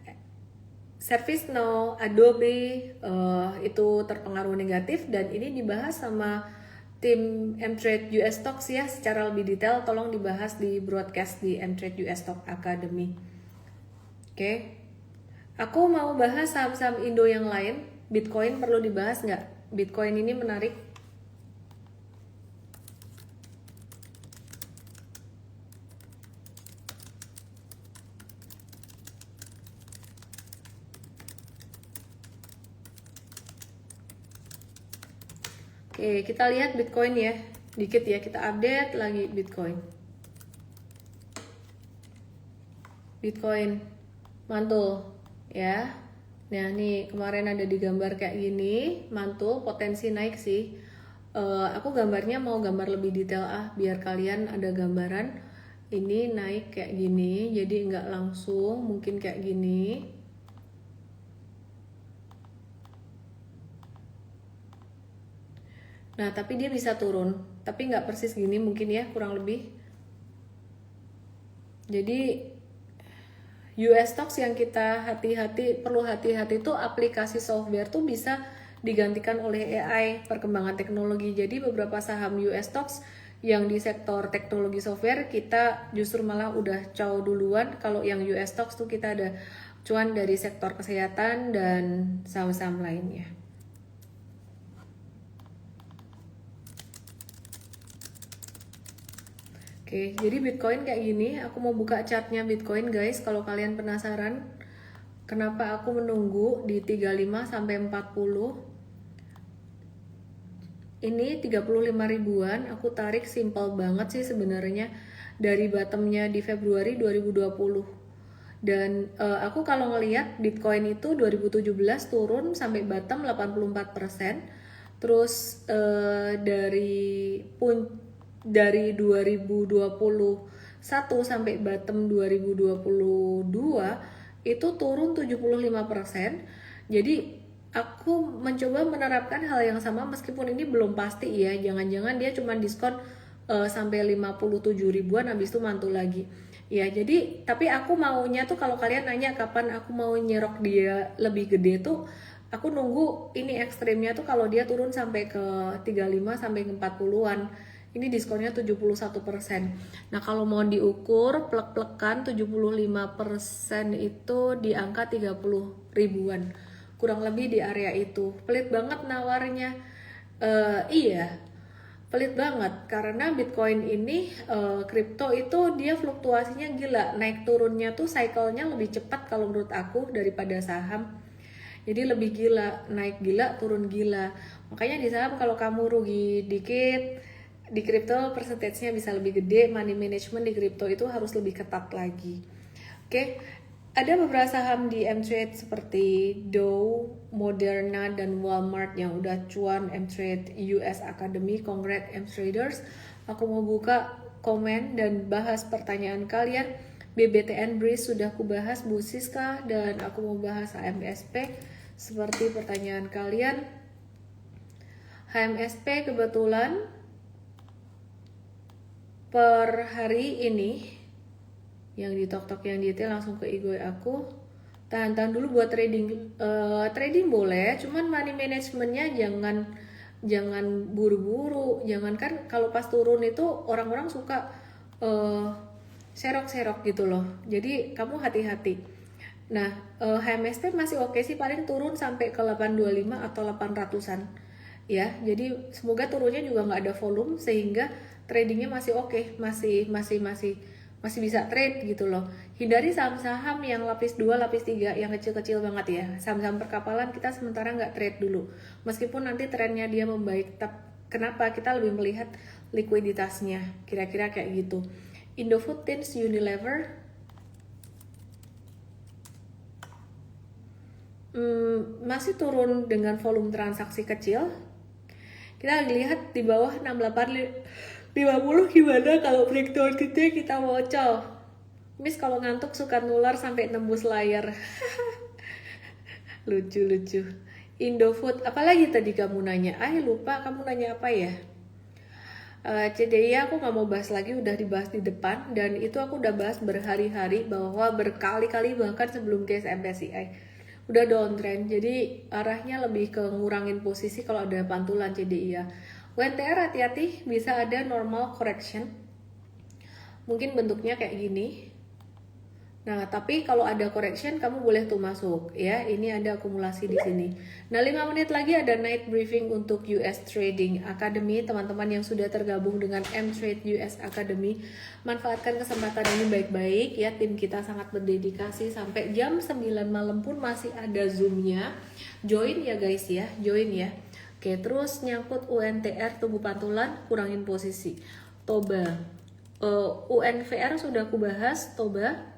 ServiceNow, Adobe itu terpengaruh negatif, dan ini dibahas sama tim Mtrade US Stocks ya secara lebih detail. Tolong dibahas di broadcast di Mtrade US Stock Academy. Oke, aku mau bahas saham-saham Indo yang lain. Bitcoin perlu dibahas nggak? Bitcoin ini menarik. Oke, kita lihat Bitcoin ya. Dikit ya, kita update lagi Bitcoin. Bitcoin mantul ya. Nah, nih kemarin ada di gambar kayak gini, mantul, potensi naik sih. Aku gambarnya mau gambar lebih detail biar kalian ada gambaran. Ini naik kayak gini, jadi nggak langsung, mungkin kayak gini. Nah, tapi dia bisa turun, tapi nggak persis gini mungkin ya, kurang lebih. Jadi US stocks yang kita perlu hati-hati itu aplikasi software tuh bisa digantikan oleh AI, perkembangan teknologi. Jadi beberapa saham US stocks yang di sektor teknologi software kita justru malah udah cow duluan. Kalau yang US stocks tuh kita ada cuan dari sektor kesehatan dan saham-saham lainnya. Oke, jadi Bitcoin kayak gini. Aku mau buka chartnya Bitcoin guys. Kalau kalian penasaran kenapa aku menunggu di 35 sampai 40. Ini 35 ribuan. Aku tarik simple banget sih sebenarnya dari bottomnya di Februari 2020. Dan aku kalau ngelihat Bitcoin itu 2017 turun sampai bottom 84%. Terus dari 2021 sampai bottom 2022 itu turun 75%. Jadi aku mencoba menerapkan hal yang sama meskipun ini belum pasti ya. Jangan-jangan dia cuma diskon sampai 57 ribuan habis itu mantul lagi. Ya, jadi tapi aku maunya tuh kalau kalian nanya kapan aku mau nyerok dia lebih gede tuh, aku nunggu ini ekstrimnya tuh kalau dia turun sampai ke 35 sampai ke 40-an. Ini diskonnya 71%. Nah, kalau mau diukur plek-plekan 75% itu di angka 30 ribuan. Kurang lebih di area itu. Pelit banget nawarnya. Iya. Pelit banget karena Bitcoin ini kripto itu dia fluktuasinya gila. Naik turunnya tuh cycle-nya lebih cepat kalau menurut aku daripada saham. Jadi lebih gila, naik gila, turun gila. Makanya di saham kalau kamu rugi dikit, di kripto persentasenya bisa lebih gede. Money management di kripto itu harus lebih ketat lagi. Oke, ada beberapa saham di Mtrade seperti Dow, Moderna, dan Walmart yang udah cuan Mtrade US Academy. Congrats Mtraders. Aku mau buka komen dan bahas pertanyaan kalian. BBTN Breeze sudah aku bahas, Bu Siska, dan aku mau bahas HMSP seperti pertanyaan kalian. HMSP kebetulan per hari ini yang di tok yang detail langsung ke Igoy aku. Tahan dulu buat trading. Trading boleh, cuman money managementnya jangan buru-buru. Jangan kan kalau pas turun itu orang-orang suka serok-serok gitu loh. Jadi kamu hati-hati. Nah, HMSP masih oke sih, paling turun sampai ke 825 atau 800-an. Ya, jadi semoga turunnya juga nggak ada volume sehingga tradingnya masih oke, masih bisa trade gitu loh. Hindari saham-saham yang lapis 2, lapis 3 yang kecil-kecil banget ya. Saham-saham perkapalan kita sementara nggak trade dulu. Meskipun nanti trennya dia membaik, kenapa? Kita lebih melihat likuiditasnya, kira-kira kayak gitu. Indofood, Tins, Unilever. masih turun dengan volume transaksi kecil. Kita lihat di bawah 6850 gimana kalau breakdown gede kita wocol. Miss kalau ngantuk suka nular sampai nembus layar. Lucu. Indofood, apalagi tadi kamu nanya? Lupa kamu nanya apa ya? CDI aku nggak mau bahas lagi, udah dibahas di depan, dan itu aku udah bahas berhari-hari bahwa berkali-kali bahkan sebelum case MSCI udah downtrend, jadi arahnya lebih ke ngurangin posisi kalau ada pantulan CDI ya. WNTR hati-hati, bisa ada normal correction, mungkin bentuknya kayak gini. Nah, tapi kalau ada correction kamu boleh tuh masuk ya. Ini ada akumulasi di sini. Nah, 5 menit lagi ada night briefing untuk US Trading Academy. Teman-teman yang sudah tergabung dengan M-Trade US Academy, manfaatkan kesempatan ini baik-baik ya. Tim kita sangat berdedikasi sampai jam 9 malam pun masih ada Zoom-nya. Join ya guys ya, join ya. Oke, terus nyangkut UNTR tunggu pantulan, kurangin posisi. Toba. UNVR sudah aku bahas, Toba.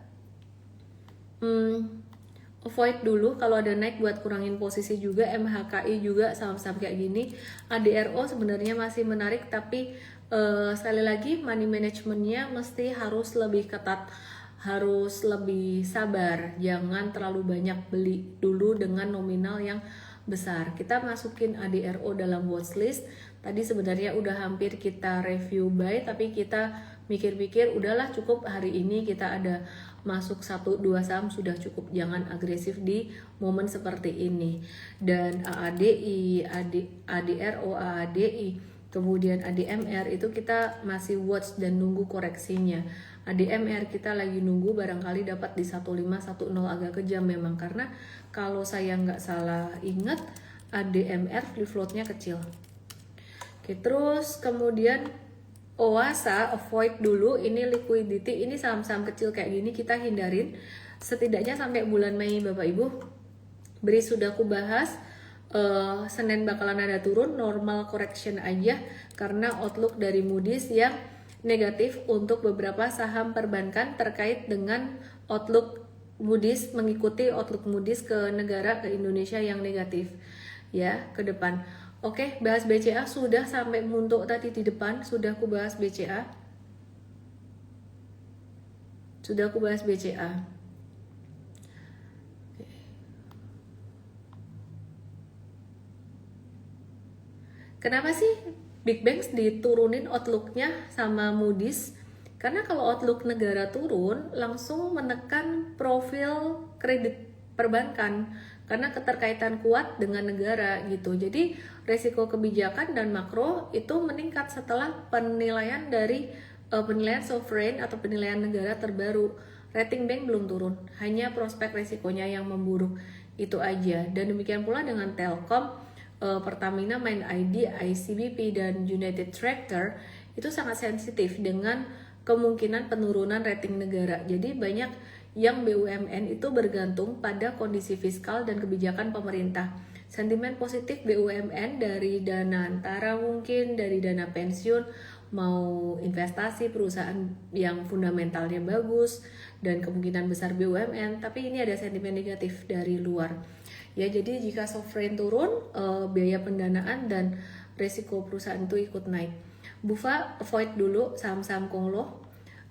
Avoid dulu kalau ada naik buat kurangin posisi juga. MHKI juga saham-saham kayak gini. ADRO sebenarnya masih menarik, tapi sekali lagi money managementnya mesti harus lebih ketat, harus lebih sabar, jangan terlalu banyak beli dulu dengan nominal yang besar. Kita masukin ADRO dalam watchlist. Tadi sebenarnya udah hampir kita review buy, tapi kita mikir-mikir udahlah cukup hari ini kita ada masuk 1-2 saham sudah cukup, jangan agresif di momen seperti ini. Dan AADI, ADRO, AADI, kemudian ADMR itu kita masih watch dan nunggu koreksinya. ADMR kita lagi nunggu, barangkali dapat di 1510, agak kejam memang karena kalau saya nggak salah ingat ADMR free floatnya kecil. Oke, terus kemudian OASA avoid dulu, ini liquidity, ini saham-saham kecil kayak gini kita hindarin setidaknya sampai bulan Mei Bapak Ibu. BRI sudah aku bahas, Senin bakalan ada turun, normal correction aja karena outlook dari Moody's yang negatif untuk beberapa saham perbankan terkait dengan outlook Moody's, mengikuti outlook Moody's ke negara, ke Indonesia yang negatif ya ke depan. Oke, bahas BCA sudah sampai muntuk tadi di depan, sudah aku bahas BCA. Sudah aku bahas BCA. Kenapa sih Big Banks diturunin outlooknya sama Moody's? Karena kalau outlook negara turun, langsung menekan profil kredit perbankan karena keterkaitan kuat dengan negara gitu. Jadi resiko kebijakan dan makro itu meningkat setelah penilaian dari penilaian sovereign atau penilaian negara terbaru. Rating bank belum turun, hanya prospek resikonya yang memburuk, itu aja. Dan demikian pula dengan Telkom, Pertamina, Main ID, ICBP, dan United Tractor itu sangat sensitif dengan kemungkinan penurunan rating negara. Jadi banyak yang BUMN itu bergantung pada kondisi fiskal dan kebijakan pemerintah. Sentimen positif BUMN dari dana antara, mungkin dari dana pensiun, mau investasi perusahaan yang fundamentalnya bagus, dan kemungkinan besar BUMN, tapi ini ada sentimen negatif dari luar. Ya, jadi jika sovereign turun, biaya pendanaan dan resiko perusahaan itu ikut naik. Bufa avoid dulu saham-saham Konglo.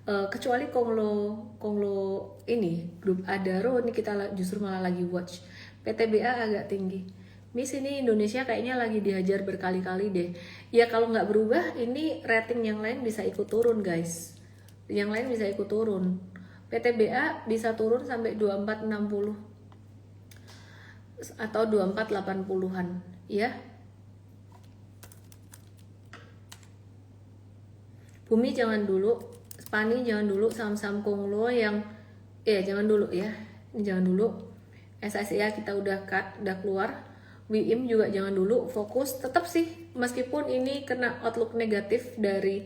Kecuali Konglo ini grup Adaro, ini kita justru malah lagi watch. PTBA agak tinggi. Miss, ini Indonesia kayaknya lagi dihajar berkali-kali deh. Ya kalau nggak berubah, ini rating yang lain bisa ikut turun guys. Yang lain bisa ikut turun. PTBA bisa turun sampai 2460 atau 2480-an ya. Bumi jangan dulu. Pani jangan dulu, saham-saham Konglo yang jangan dulu ya, jangan dulu. SSIA kita udah cut, udah keluar. WIM juga jangan dulu, fokus tetap sih meskipun ini kena outlook negatif dari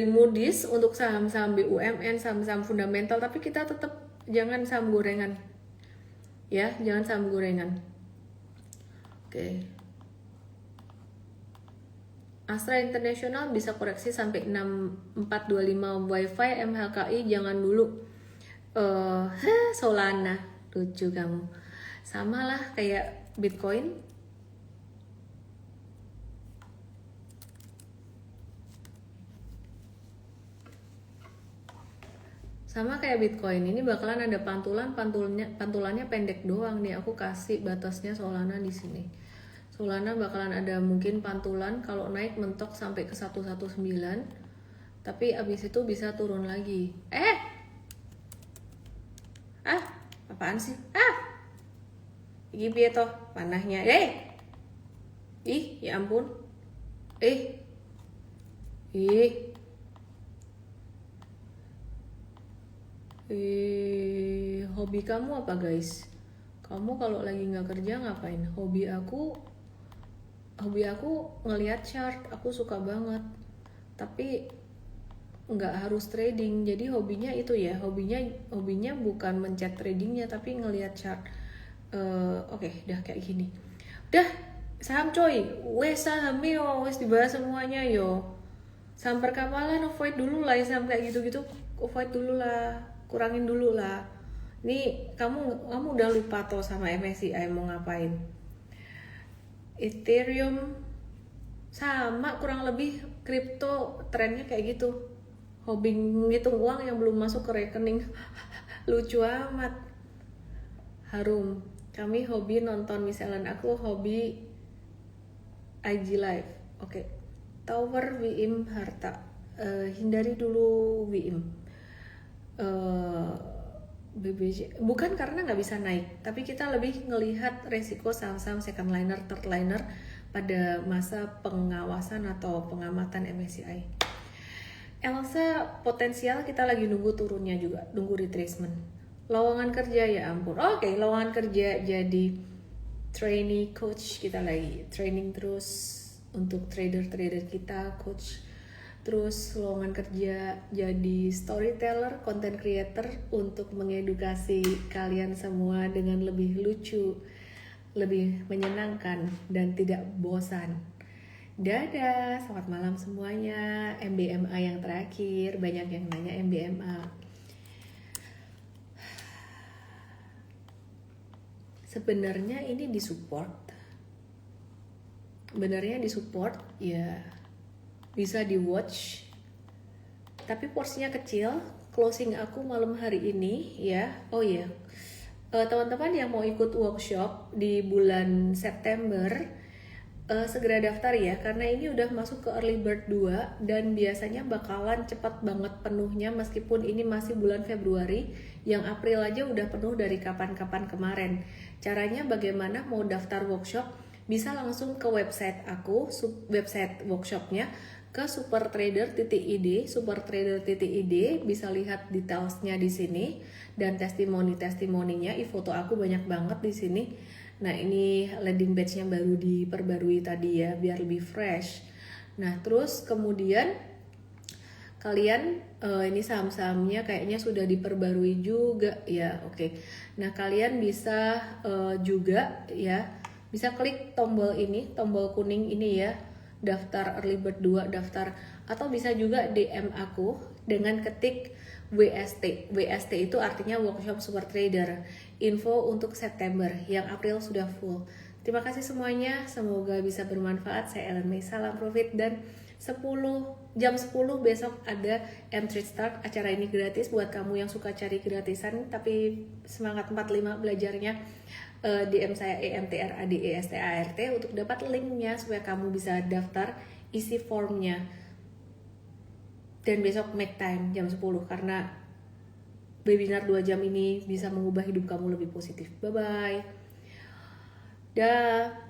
Moody's untuk saham-saham BUMN, saham-saham fundamental, tapi kita tetap jangan saham gorengan ya, jangan saham gorengan. Oke. Astra International bisa koreksi sampai 6425. Wifi MHKI jangan dulu. Solana, lucu kamu. Sama lah kayak Bitcoin. Sama kayak Bitcoin, ini bakalan ada pantulannya pendek doang nih. Aku kasih batasnya Solana di sini. Solana bakalan ada mungkin pantulan kalau naik mentok sampai ke 119, tapi abis itu bisa turun lagi. Apaan sih? Iki piye toh panahnya? Ih, ya ampun. Ih. Hobi kamu apa guys? Kamu kalau lagi nggak kerja ngapain? Hobi aku ngelihat chart. Aku suka banget. Tapi nggak harus trading. Jadi hobinya itu ya. Hobinya bukan mencet tradingnya, tapi ngelihat chart. Oke, udah kayak gini. Udah, saham coy. Wes saham yo, wes dibahas semuanya yo. Saham perkapalan avoid dulu lah, saham kayak gitu-gitu avoid dulu lah, kurangin dulu lah. Nih kamu udah lupa toh sama MSCI mau ngapain? Ethereum sama kurang lebih kripto trennya kayak gitu. Hobi ngitung uang yang belum masuk ke rekening. Lucu amat. Harum. Kami hobi nonton, misalnya aku hobi IG live. Oke. Tower WIM harta. Hindari dulu WIM. BBJ bukan karena nggak bisa naik, tapi kita lebih ngelihat resiko saham-saham second liner, third liner pada masa pengawasan atau pengamatan MSCI. Elsa potensial kita lagi nunggu turunnya juga, nunggu retracement. Lowongan kerja ya ampun. Oke, lowongan kerja jadi trainee coach, kita lagi training terus untuk trader-trader kita, coach. Terus lowongan kerja jadi storyteller, content creator untuk mengedukasi kalian semua dengan lebih lucu, lebih menyenangkan dan tidak bosan. Dadah, selamat malam semuanya. MBMA yang terakhir, banyak yang nanya MBMA. Sebenarnya ini disupport. Ya. Bisa di watch, tapi porsinya kecil. Closing aku malam hari ini ya. Oh iya, teman-teman yang mau ikut workshop di bulan September, segera daftar ya, karena ini udah masuk ke early bird 2 dan biasanya bakalan cepat banget penuhnya, meskipun ini masih bulan Februari. Yang April aja udah penuh dari kapan-kapan kemarin. Caranya bagaimana mau daftar workshop? Bisa langsung ke website aku, website workshopnya, ke supertrader.id, bisa lihat detailsnya di sini dan testimoninya. Foto aku banyak banget di sini. Nah, ini landing page-nya baru diperbarui tadi ya, biar lebih fresh. Nah, terus kemudian kalian ini saham-sahamnya kayaknya sudah diperbarui juga ya. Oke. Nah, kalian bisa juga ya, bisa klik tombol ini, tombol kuning ini ya, daftar early bird 2, daftar, atau bisa juga DM aku dengan ketik WST. WST itu artinya workshop super trader. Info untuk September, yang April sudah full. Terima kasih semuanya, semoga bisa bermanfaat. Saya Ellen May, salam profit, dan jam 10 besok ada M-Trade Start. Acara ini gratis buat kamu yang suka cari gratisan tapi semangat 45 belajarnya. DM saya EMTRADESTART untuk dapat linknya supaya kamu bisa daftar, isi formnya. Dan besok make time jam 10 karena webinar 2 jam ini bisa mengubah hidup kamu lebih positif. Bye bye. Dah.